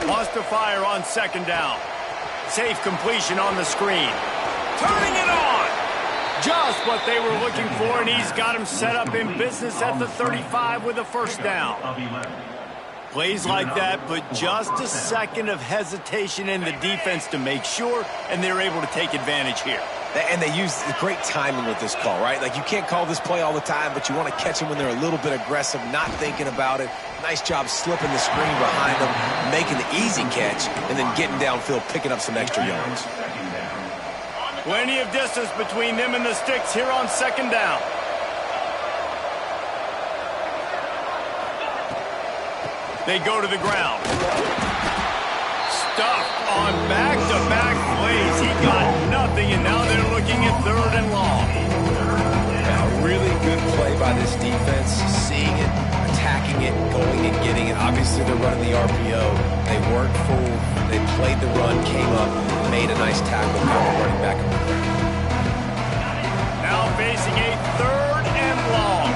Lost to fire on 2nd down. Safe completion on the screen. Turning it on! Just what they were looking for, and he's got him set up in business at the 35 with a first down. Plays like that put just a second of hesitation in the defense to make sure, and they're able to take advantage here. And they use great timing with this call, right? Like, you can't call this play all the time, but you want to catch them when they're a little bit aggressive, not thinking about it. Nice job slipping the screen behind them, making the easy catch, and then getting downfield, picking up some extra yards. Plenty of distance between them and the sticks here on 2nd down. They go to the ground. Stuffed on back-to-back plays. He got nothing, and now they're looking at 3rd and long. A really good play by this defense, seeing it, attacking it, going and getting it. Obviously, they're running the RPO. They weren't fooled. They played the run, came up, made a nice tackle, now running back up the ground. Now facing a 3rd and long.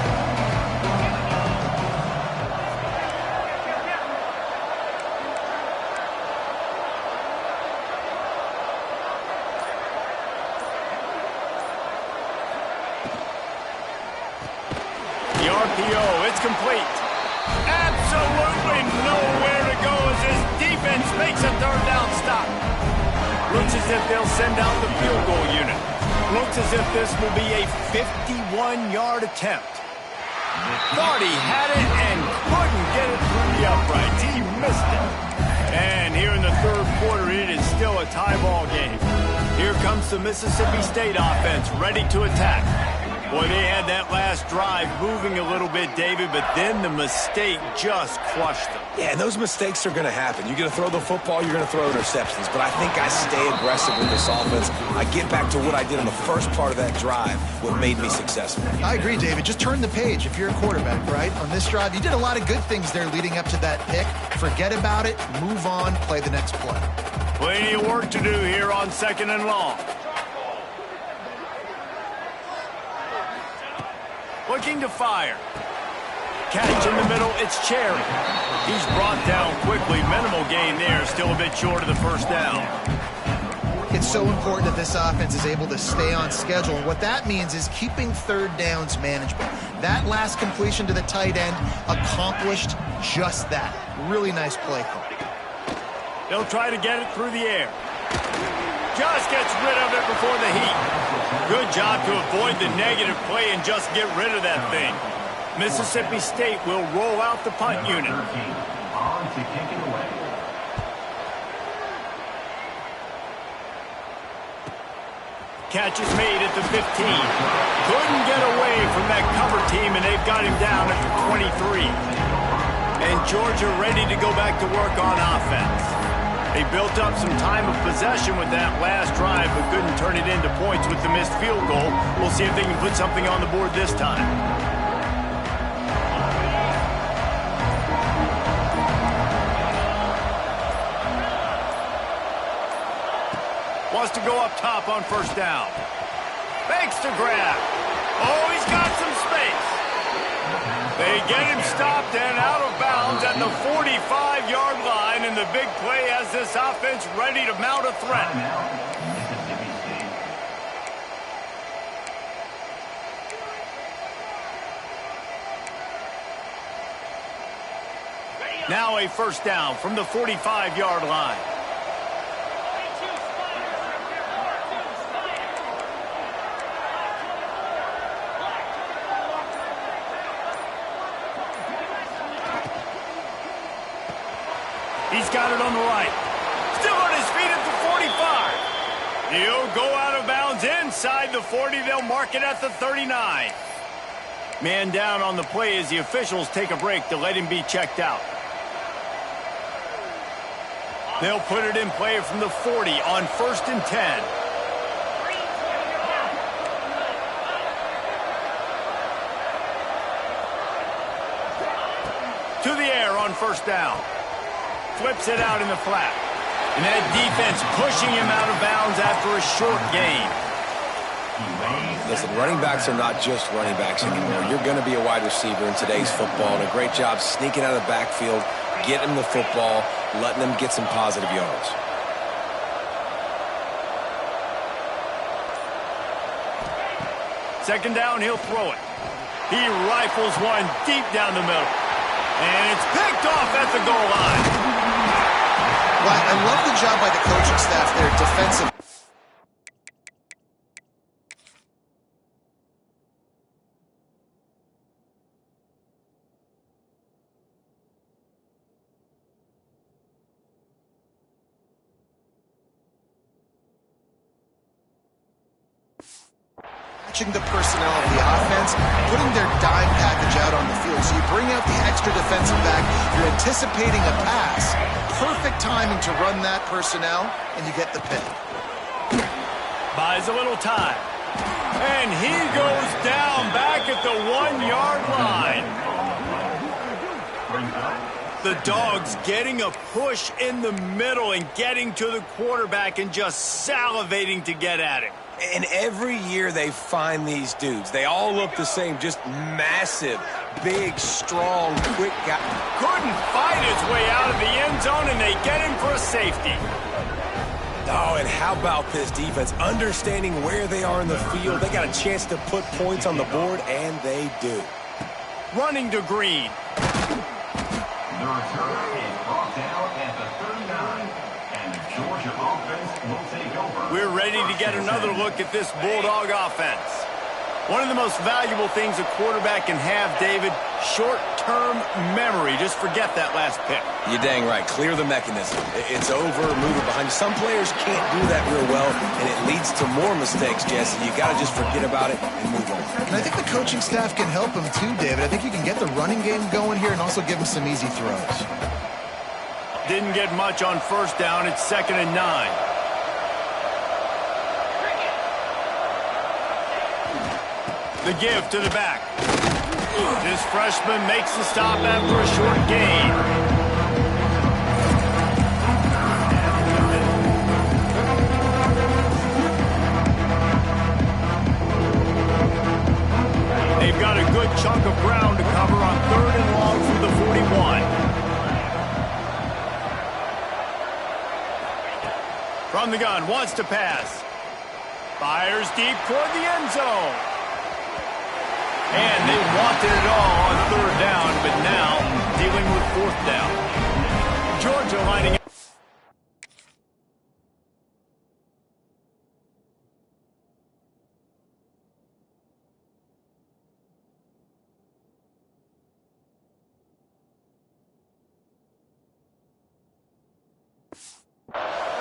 The RPO, it's complete. Absolutely nowhere to go as his defense makes a 3rd down stop. Looks as if they'll send out the field goal unit. Looks as if this will be a 51-yard attempt. Thought he had it and couldn't get it through the uprights. He missed it. And here in the 3rd quarter, it is still a tie ball game. Here comes the Mississippi State offense ready to attack. Boy, they had that last drive moving a little bit, David, but then the mistake just crushed them. Yeah, and those mistakes are going to happen. You're going to throw the football, you're going to throw interceptions. But I think I stay aggressive with this offense. I get back to what I did in the first part of that drive, what made me successful. I agree, David. Just turn the page if you're a quarterback, right? On this drive, you did a lot of good things there leading up to that pick. Forget about it, move on, play the next play. Plenty of work to do here on 2nd and long. Looking to fire. Catch in the middle, it's Cherry. He's brought down quickly. Minimal gain there, still a bit short of the first down. It's so important that this offense is able to stay on schedule. And what that means is keeping 3rd downs manageable. That last completion to the tight end accomplished just that. Really nice play call. They'll try to get it through the air. Just gets rid of it before the heat. Good job to avoid the negative play and just get rid of that thing. Mississippi State will roll out the punt unit. On to kick it away. Catch is made at the 15. Couldn't get away from that cover team, and they've got him down at the 23. And Georgia ready to go back to work on offense. They built up some time of possession with that last drive, but couldn't turn it into points with the missed field goal. We'll see if they can put something on the board this time. Wants to go up top on 1st down. Fakes to grab. Oh, he's got some space. They get him stopped and out of bounds at the 45-yard line, and the big play has this offense ready to mount a threat. Now a first down from the 45-yard line. He's got it on the right. Still on his feet at the 45. He'll go out of bounds inside the 40. They'll mark it at the 39. Man down on the play as the officials take a break to let him be checked out. They'll put it in play from the 40 on 1st and 10. To the air on 1st down. Flips it out in the flat. And that defense pushing him out of bounds after a short gain. Listen, running backs are not just running backs anymore. You're going to be a wide receiver in today's football. And a great job sneaking out of the backfield, getting them the football, letting them get some positive yards. Second down, he'll throw it. He rifles one deep down the middle. And it's picked off at the goal line. Well, I love the job by the coaching staff there, defensive. Matching the personnel of the offense, putting their dime package out on the field. So you bring out the extra defensive back, you're anticipating a pass. Perfect timing to run that personnel, and you get the pick. Buys a little time. And he goes down back at the 1-yard line. The Dogs getting a push in the middle and getting to the quarterback and just salivating to get at him. And every year they find these dudes. They all look the same, just massive, big, strong, quick guy. Couldn't fight his way out of the end zone, and they get him for a safety. Oh, and how about this defense? Understanding where they are in the field. They got a chance to put points on the board, and they do. Running to Green. The return is brought down at the 39, and the Georgia offense will take over. We're ready to get another look at this Bulldog offense. One of the most valuable things a quarterback can have, David, short-term memory. Just forget that last pick. You're dang right. Clear the mechanism. It's over, move it behind you. Some players can't do that real well, and it leads to more mistakes, Jesse. You got to just forget about it and move on. And I think the coaching staff can help him too, David. I think you can get the running game going here and also give him some easy throws. Didn't get much on 1st down. It's 2nd and 9. The give to the back. This freshman makes the stop after a short gain. They've got a good chunk of ground to cover on 3rd and long from the 41. From the gun, wants to pass. Fires deep toward the end zone. And they wanted it all on 3rd down, but now dealing with 4th down. Georgia lining up.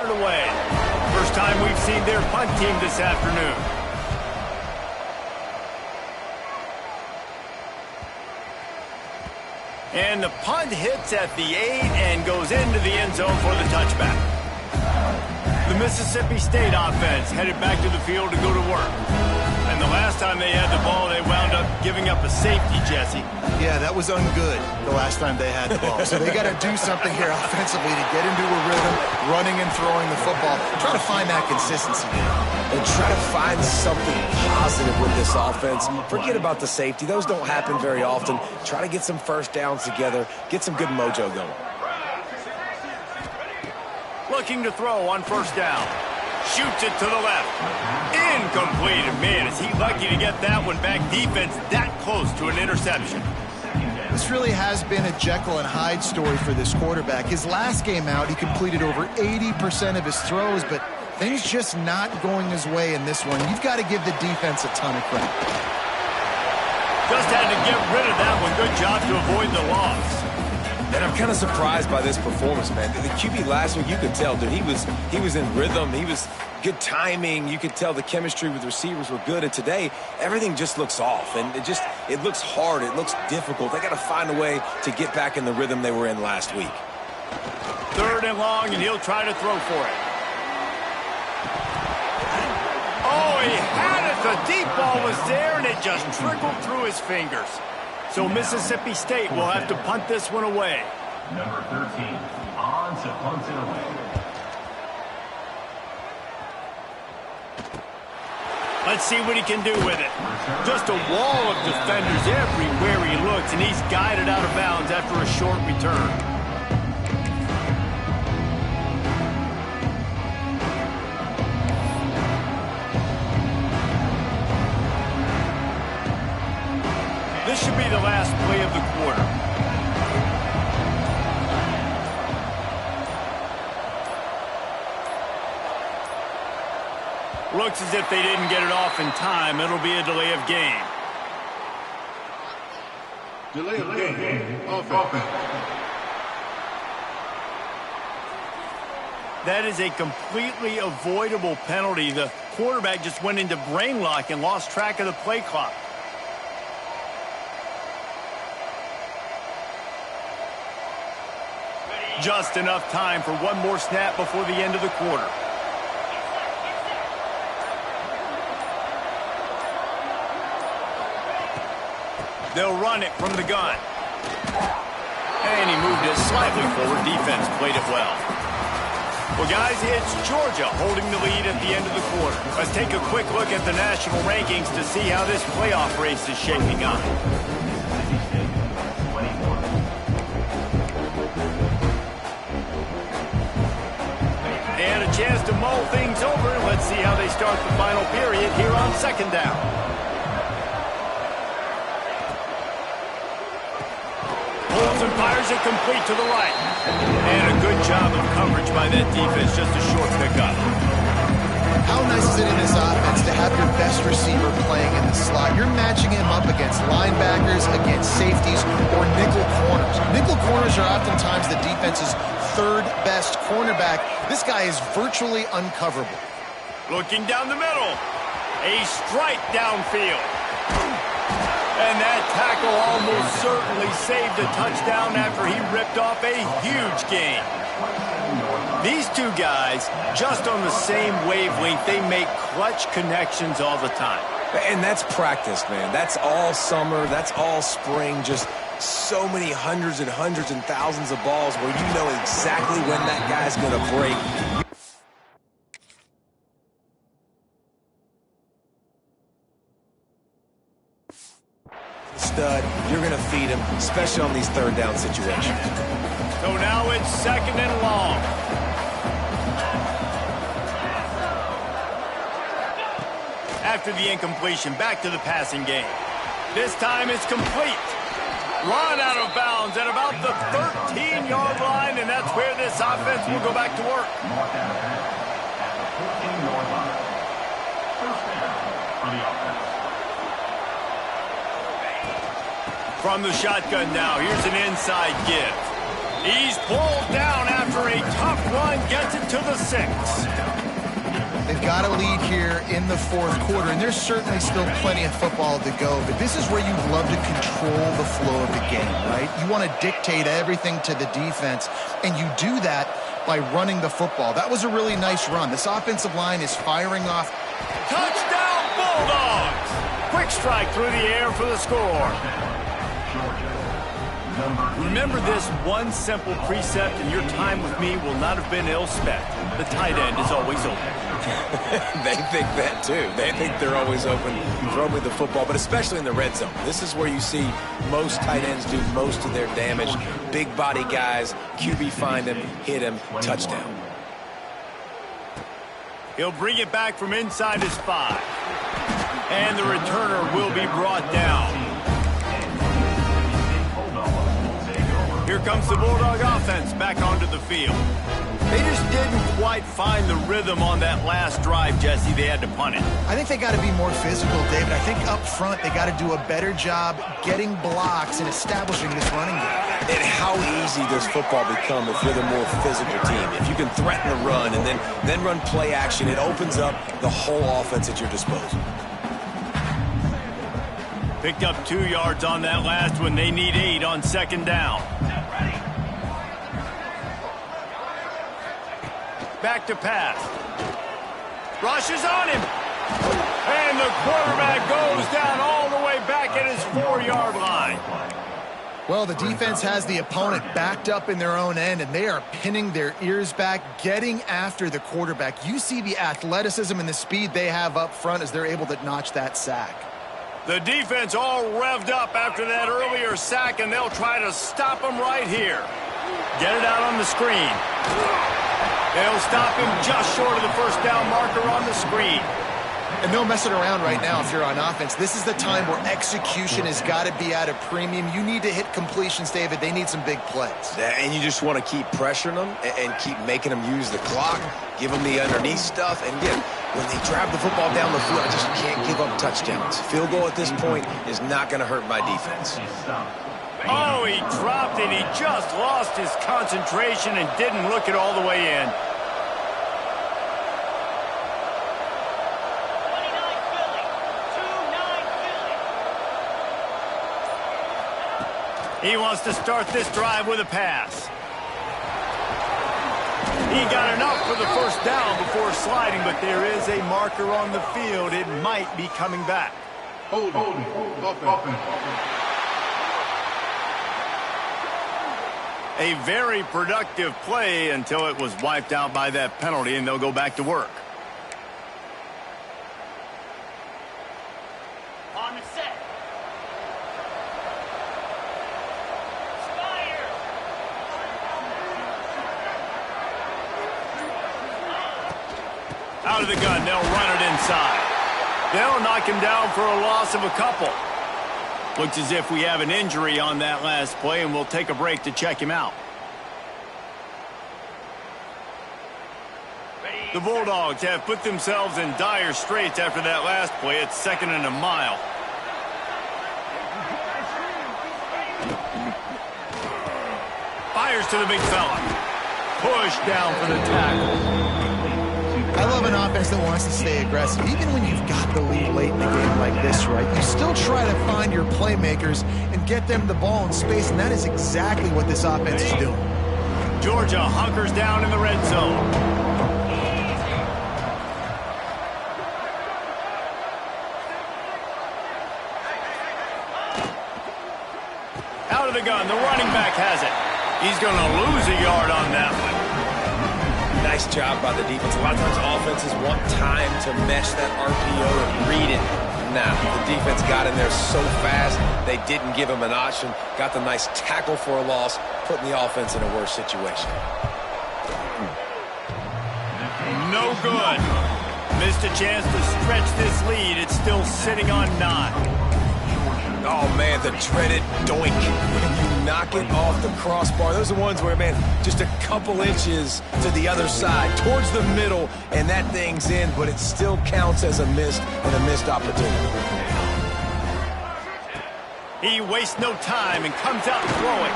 Away. First time we've seen their punt team this afternoon. And the punt hits at the 8 and goes into the end zone for the touchback. The Mississippi State offense headed back to the field to go to work. And the last time they had the ball, they wound up giving up a safety, Jesse. Yeah, that was ungood the last time they had the ball. So they got to do something here offensively to get into a rhythm, running and throwing the football. Try to find that consistency. And try to find something positive with this offense. Forget about the safety. Those don't happen very often. Try to get some first downs together. Get some good mojo going. Looking to throw on first down. Shoots it to the left. Incomplete. And man, is he lucky to get that one back. Defense that close to an interception. This really has been a Jekyll and Hyde story for this quarterback. His last game out, he completed over 80% of his throws, but things just not going his way in this one. You've got to give the defense a ton of credit. Just had to get rid of that one. Good job to avoid the loss. And I'm kind of surprised by this performance, man. The QB last week, you could tell, dude, he was in rhythm. He was good timing. You could tell the chemistry with receivers were good. And today, everything just looks off. And it looks hard. It looks difficult. They got to find a way to get back in the rhythm they were in last week. 3rd and long, and he'll try to throw for it. Oh, he had it. The deep ball was there, and it just trickled through his fingers. So Mississippi State will have to punt this one away. Number 13, on to punt it away. Let's see what he can do with it. Just a wall of defenders everywhere he looks, and he's guided out of bounds after a short return. This should be the last play of the quarter. Looks as if they didn't get it off in time. It'll be a delay of game. Delay of game. Offense. That is a completely avoidable penalty. The quarterback just went into brain lock and lost track of the play clock. Just enough time for one more snap before the end of the quarter. They'll run it from the gun. And he moved it slightly forward. Defense played it well. Well, guys, it's Georgia holding the lead at the end of the quarter. Let's take a quick look at the national rankings to see how this playoff race is shaping up. And a chance to mull things over. Let's see how they start the final period here on 2nd down. Pulls and fires it complete to the right. And a good job of coverage by that defense. Just a short pickup. How nice is it in this offense to have your best receiver playing in the slot? You're matching him up against linebackers, against safeties, or nickel corners. Nickel corners are oftentimes the defense's 3rd best cornerback. This guy is virtually uncoverable. Looking down the middle. A strike downfield. And that tackle almost certainly saved a touchdown after he ripped off a huge gain. These two guys, just on the same wavelength, they make clutch connections all the time. And that's practice, man. That's all summer. That's all spring. Just so many hundreds and thousands of balls where you know exactly when that guy's going to break. Stud, you're going to feed him, especially on these 3rd down situations. So now it's 2nd and long. After the incompletion, back to the passing game. This time it's complete. Run out of bounds at about the 13-yard line, and that's where this offense will go back to work. Mark out at the 14-yard line. First down for the offense. From the shotgun now, here's an inside give. He's pulled down after a tough run, gets it to the 6. They've got a lead here in the 4th quarter, and there's certainly still plenty of football to go, but this is where you love to control the flow of the game, right? You want to dictate everything to the defense, and you do that by running the football. That was a really nice run. This offensive line is firing off. Touchdown, Bulldogs! quick strike through the air for the score. Remember this one simple precept, and your time with me will not have been ill-spent. The tight end is always open. They think that too. They think they're always open. Throw me the football, but especially in the red zone. This is where you see most tight ends do most of their damage. Big body guys, QB find him, hit him, touchdown. He'll bring it back from inside his 5. And the returner will be brought down. Here comes the Bulldog offense back onto the field. They just didn't quite find the rhythm on that last drive, Jesse. They had to punt it. I think they got to be more physical, David. I think up front they got to do a better job getting blocks and establishing this running game. And how easy does football become if you're the more physical team? If you can threaten the run and then run play action, it opens up the whole offense at your disposal. Picked up 2 yards on that last one. They need 8 on second down. Back to pass. Rushes on him. And the quarterback goes down all the way back at his 4-yard line. Well, the defense has the opponent backed up in their own end, and they are pinning their ears back, getting after the quarterback. You see the athleticism and the speed they have up front as they're able to notch that sack. The defense all revved up after that earlier sack, and they'll try to stop him right here. Get it out on the screen. They'll stop him just short of the first down marker on the screen. And no messing around right now if you're on offense. This is the time where execution has got to be at a premium. You need to hit completions, David. They need some big plays. And you just want to keep pressuring them and keep making them use the clock, give them the underneath stuff. And again, when they drive the football down the field, I just can't give up touchdowns. Field goal at this point is not going to hurt my defense. Oh, he dropped it. He just lost his concentration and didn't look it all the way in. He wants to start this drive with a pass. He got enough for the first down before sliding, but there is a marker on the field. It might be coming back. Hold it. A very productive play until it was wiped out by that penalty, and they'll go back to work. On the set. Out of the gun, they'll run it inside. They'll knock him down for a loss of a couple. Looks as if we have an injury on that last play, and we'll take a break to check him out. The Bulldogs have put themselves in dire straits after that last play. It's 2nd and a mile. Fires to the big fella. Push down for the tackle. I love an offense that wants to stay aggressive. Even when you've got the lead late in the game like this, right, you still try to find your playmakers and get them the ball in space, and that is exactly what this offense is doing. Georgia hunkers down in the red zone. Out of the gun, the running back has it. He's going to lose a yard on that one. Nice job by the defense. A lot of times offenses want time to mesh that RPO and read it. Nah, the defense got in there so fast, they didn't give him an option. Got the nice tackle for a loss, putting the offense in a worse situation. No good. Missed a chance to stretch this lead. It's still sitting on 9. Oh, man, the dreaded doink. When you knock it off the crossbar, those are the ones where, man, just a couple inches to the other side, towards the middle, and that thing's in, but it still counts as a missed opportunity. He wastes no time and comes out throwing.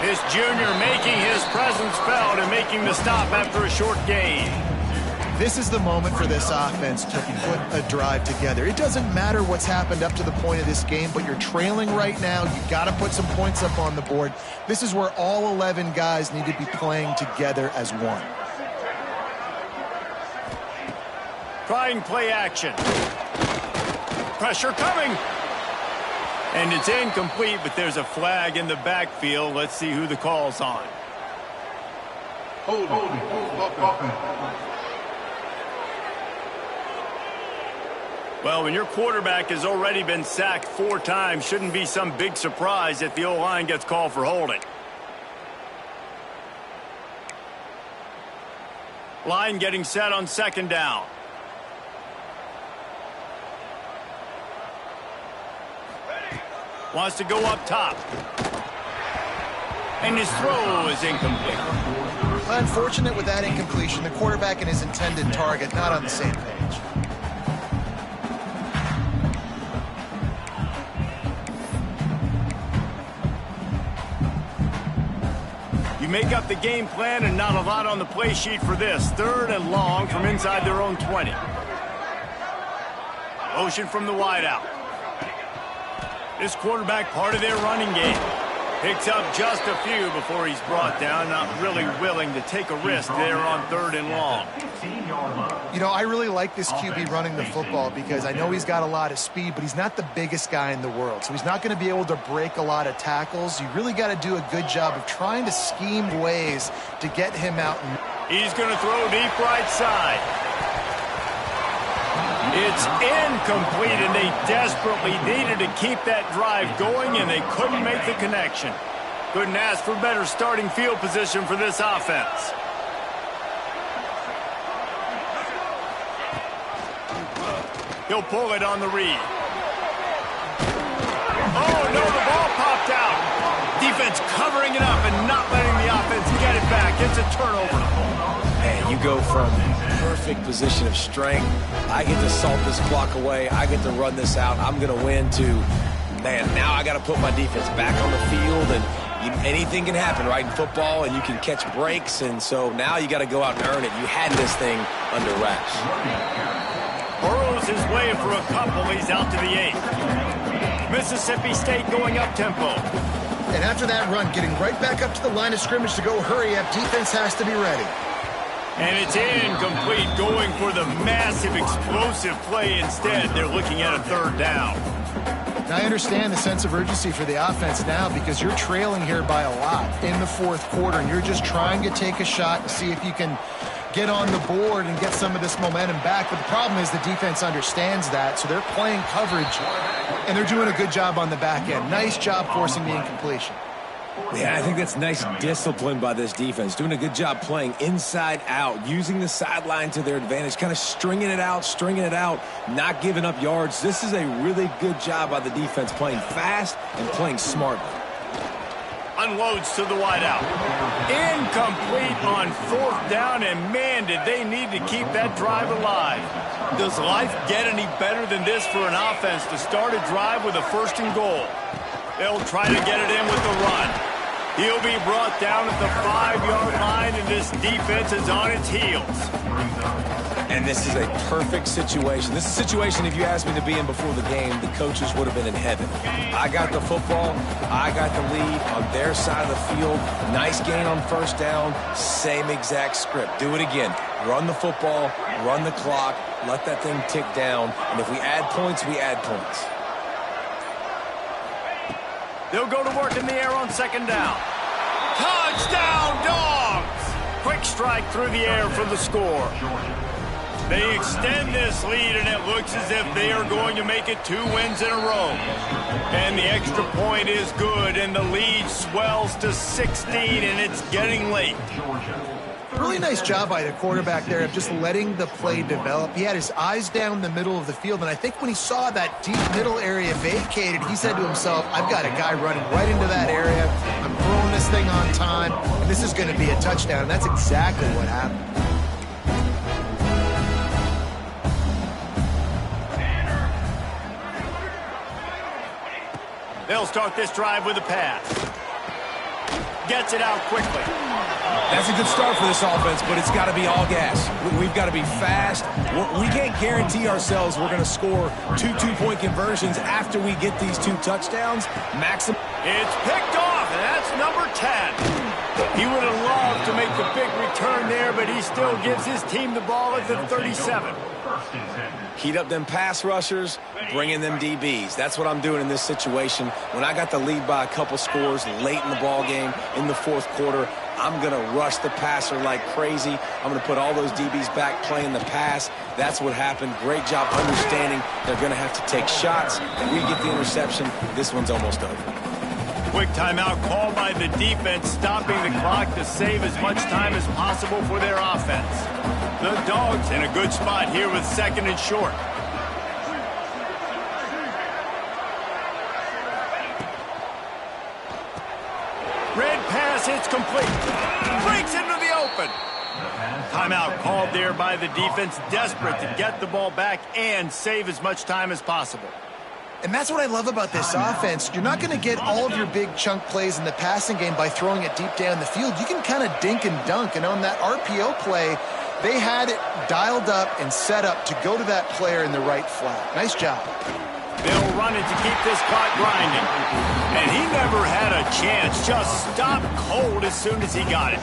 This junior making his presence felt and making the stop after a short gain. This is the moment for this offense to put a drive together. It doesn't matter what's happened up to the point of this game, but you're trailing right now. You've got to put some points up on the board. This is where all 11 guys need to be playing together as one. Trying play action. Pressure coming. And it's incomplete, but there's a flag in the backfield. Let's see who the call's on. Holding. Offense. Well, when your quarterback has already been sacked 4 times, shouldn't be some big surprise if the O-line gets called for holding. Line getting set on 2nd down. Wants to go up top. And his throw is incomplete. Unfortunate with that incompletion. The quarterback and his intended target not on the same page. You make up the game plan and not a lot on the play sheet for this. 3rd and long from inside their own 20. Motion from the wideout. This quarterback part of their running game. Picks up just a few before he's brought down. Not really willing to take a risk there on 3rd and long. You know, I really like this QB running the football because I know he's got a lot of speed, but he's not the biggest guy in the world. So he's not going to be able to break a lot of tackles. You really got to do a good job of trying to scheme ways to get him out. He's going to throw deep right side. It's incomplete, and they desperately needed to keep that drive going, and they couldn't make the connection. Couldn't ask for better starting field position for this offense. He'll pull it on the read. Oh, no, the ball popped out. Defense covering it up and not letting the offense get it back. It's a turnover. Man, you go from perfect position of strength. I get to salt this clock away. I get to run this out. I'm going to win to, man, now I got to put my defense back on the field. And anything can happen, right, in football, and you can catch breaks. And so now you got to go out and earn it. You had this thing under wraps. Burrows his way for a couple. He's out to the 8th. Mississippi State going up tempo. And after that run, getting right back up to the line of scrimmage to go hurry up, defense has to be ready. And it's incomplete, going for the massive explosive play instead. They're looking at a 3rd down. Now, I understand the sense of urgency for the offense now because you're trailing here by a lot in the 4th quarter, and you're just trying to take a shot and see if you can get on the board and get some of this momentum back. But the problem is the defense understands that, so they're playing coverage, and they're doing a good job on the back end. Nice job forcing the incompletion. Yeah, I think that's nice discipline by this defense. Doing a good job playing inside out, using the sideline to their advantage, kind of stringing it out, not giving up yards. This is a really good job by the defense, playing fast and playing smartly. Unloads to the wideout. Incomplete on 4th down, and man, did they need to keep that drive alive. Does life get any better than this for an offense to start a drive with a 1st and goal? They'll try to get it in with the run. He'll be brought down at the 5-yard line, and this defense is on its heels. And this is a perfect situation. This is a situation, if you asked me to be in before the game, the coaches would have been in heaven. I got the football. I got the lead on their side of the field. Nice gain on 1st down. Same exact script. Do it again. Run the football, run the clock, let that thing tick down. And if we add points, we add points. They'll go to work in the air on 2nd down. Touchdown, Dogs! Quick strike through the air for the score. They extend this lead, and it looks as if they are going to make it 2 wins in a row. And the extra point is good, and the lead swells to 16, and it's getting late. Really nice job by the quarterback there of just letting the play develop. He had his eyes down the middle of the field, and I think when he saw that deep middle area vacated, he said to himself, I've got a guy running right into that area. I'm throwing this thing on time, and this is going to be a touchdown. And that's exactly what happened. They'll start this drive with a pass. Gets it out quickly. That's a good start for this offense, but it's got to be all gas. We've got to be fast. We can't guarantee ourselves we're going to score 2 two-point conversions after we get these 2 touchdowns. It's picked off, and that's number 10. He would have loved to make the big return there, but he still gives his team the ball at the 37. Heat up them pass rushers, bring in them DBs. That's what I'm doing in this situation. When I got the lead by a couple scores late in the ball game, in the fourth quarter, I'm going to rush the passer like crazy. I'm going to put all those DBs back playing the pass. That's what happened. Great job understanding they're going to have to take shots. We get the interception. This one's almost over. Quick timeout called by the defense, stopping the clock to save as much time as possible for their offense. The Dogs in a good spot here with second and short. Red pass hits complete. Breaks into the open. Timeout called there by the defense, desperate to get the ball back and save as much time as possible. And that's what I love about this offense. You're not going to get all of your big chunk plays in the passing game by throwing it deep down the field. You can kind of dink and dunk. And on that RPO play, they had it dialed up and set up to go to that player in the right flat. Nice job. They'll run it to keep this clock grinding. And he never had a chance. Just stopped cold as soon as he got it.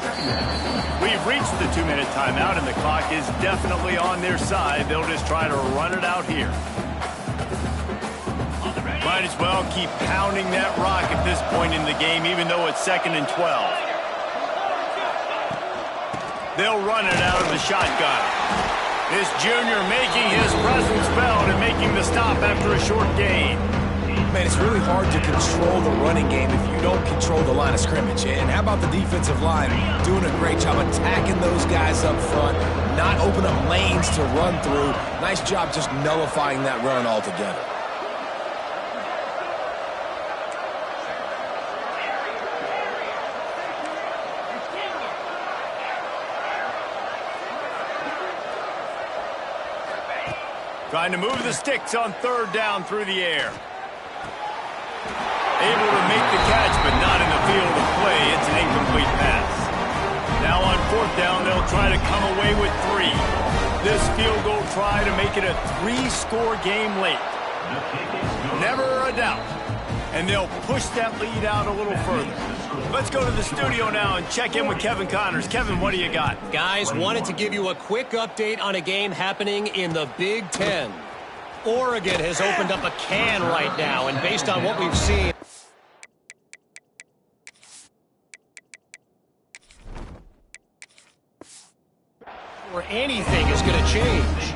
We've reached the 2-minute timeout, and the clock is definitely on their side. They'll just try to run it out here. Might as well keep pounding that rock at this point in the game, even though it's 2nd and 12. They'll run it out of the shotgun. This junior making his presence felt and making the stop after a short gain. Man, it's really hard to control the running game if you don't control the line of scrimmage. And how about the defensive line doing a great job attacking those guys up front, not open up lanes to run through. Nice job just nullifying that run altogether. Trying to move the sticks on 3rd down through the air. Able to make the catch, but not in the field of play. It's an incomplete pass. Now on 4th down, they'll try to come away with 3. This field goal try to make it a 3-score game late. Never a doubt. And they'll push that lead out a little further. Let's go to the studio now and check in with Kevin Connors. Kevin, what do you got? Guys, wanted to give you a quick update on a game happening in the Big Ten. Oregon has opened up a can right now, and based on what we've seen, or anything is going to change.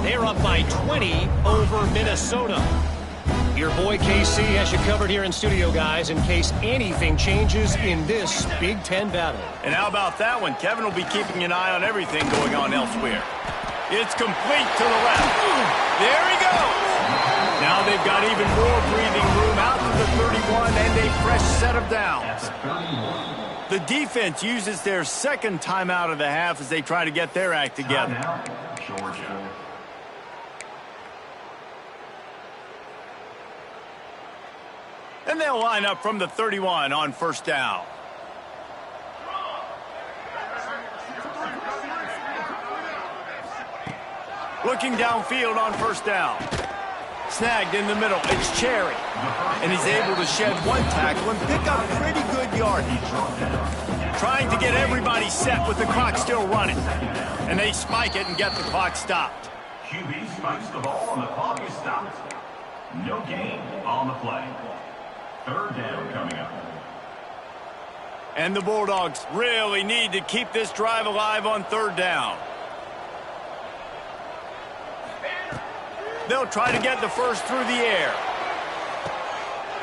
They're up by 20 over Minnesota. Your boy KC has you covered here in studio, guys, in case anything changes in this Big Ten battle. And how about that one? Kevin will be keeping an eye on everything going on elsewhere. It's complete to the left. There he goes. Now they've got even more breathing room out to the 31 and a fresh set of downs. The defense uses their 2nd timeout of the half as they try to get their act together. Georgia. And they'll line up from the 31 on 1st down. Looking downfield on 1st down. Snagged in the middle. It's Cherry. And he's able to shed 1 tackle and pick up pretty good yardage. Trying to get everybody set with the clock still running. And they spike it and get the clock stopped. QB spikes the ball and the clock is stopped. No gain on the play. 3rd down coming up. And the Bulldogs really need to keep this drive alive on 3rd down. They'll try to get the first through the air.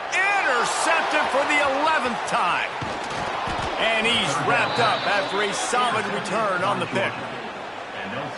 Intercepted for the 11th time. And he's wrapped up after a solid return on the pick.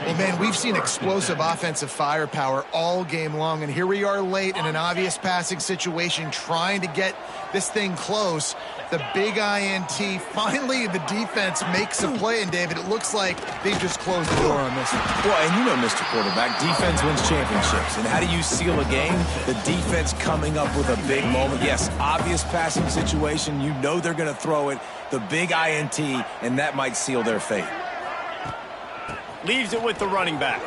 Well, man, we've seen explosive offensive firepower all game long, and here we are late in an obvious passing situation trying to get this thing close. The big INT, finally the defense makes a play, and David, it looks like they just closed the door on this one. Well, and you know, Mr. Quarterback, defense wins championships. And how do you seal a game? The defense coming up with a big moment. Yes, obvious passing situation. You know they're going to throw it. The big INT, and that might seal their fate. Leaves it with the running back.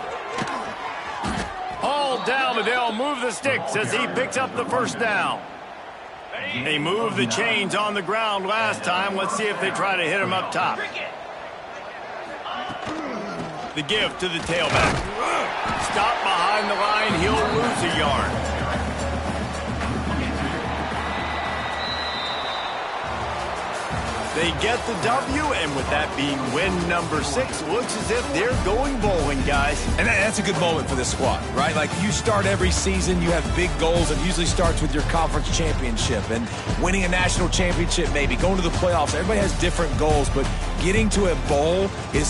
Hauled down, but they'll move the sticks as he picks up the 1st down. They moved the chains on the ground last time. Let's see if they try to hit him up top. The give to the tailback. Stop behind the line. He'll lose a yard. They get the W, and with that being win number 6, looks as if they're going bowling, guys. And that's a good moment for this squad, right? Like, you start every season, you have big goals. It usually starts with your conference championship and winning a national championship, maybe going to the playoffs. Everybody has different goals, but getting to a bowl is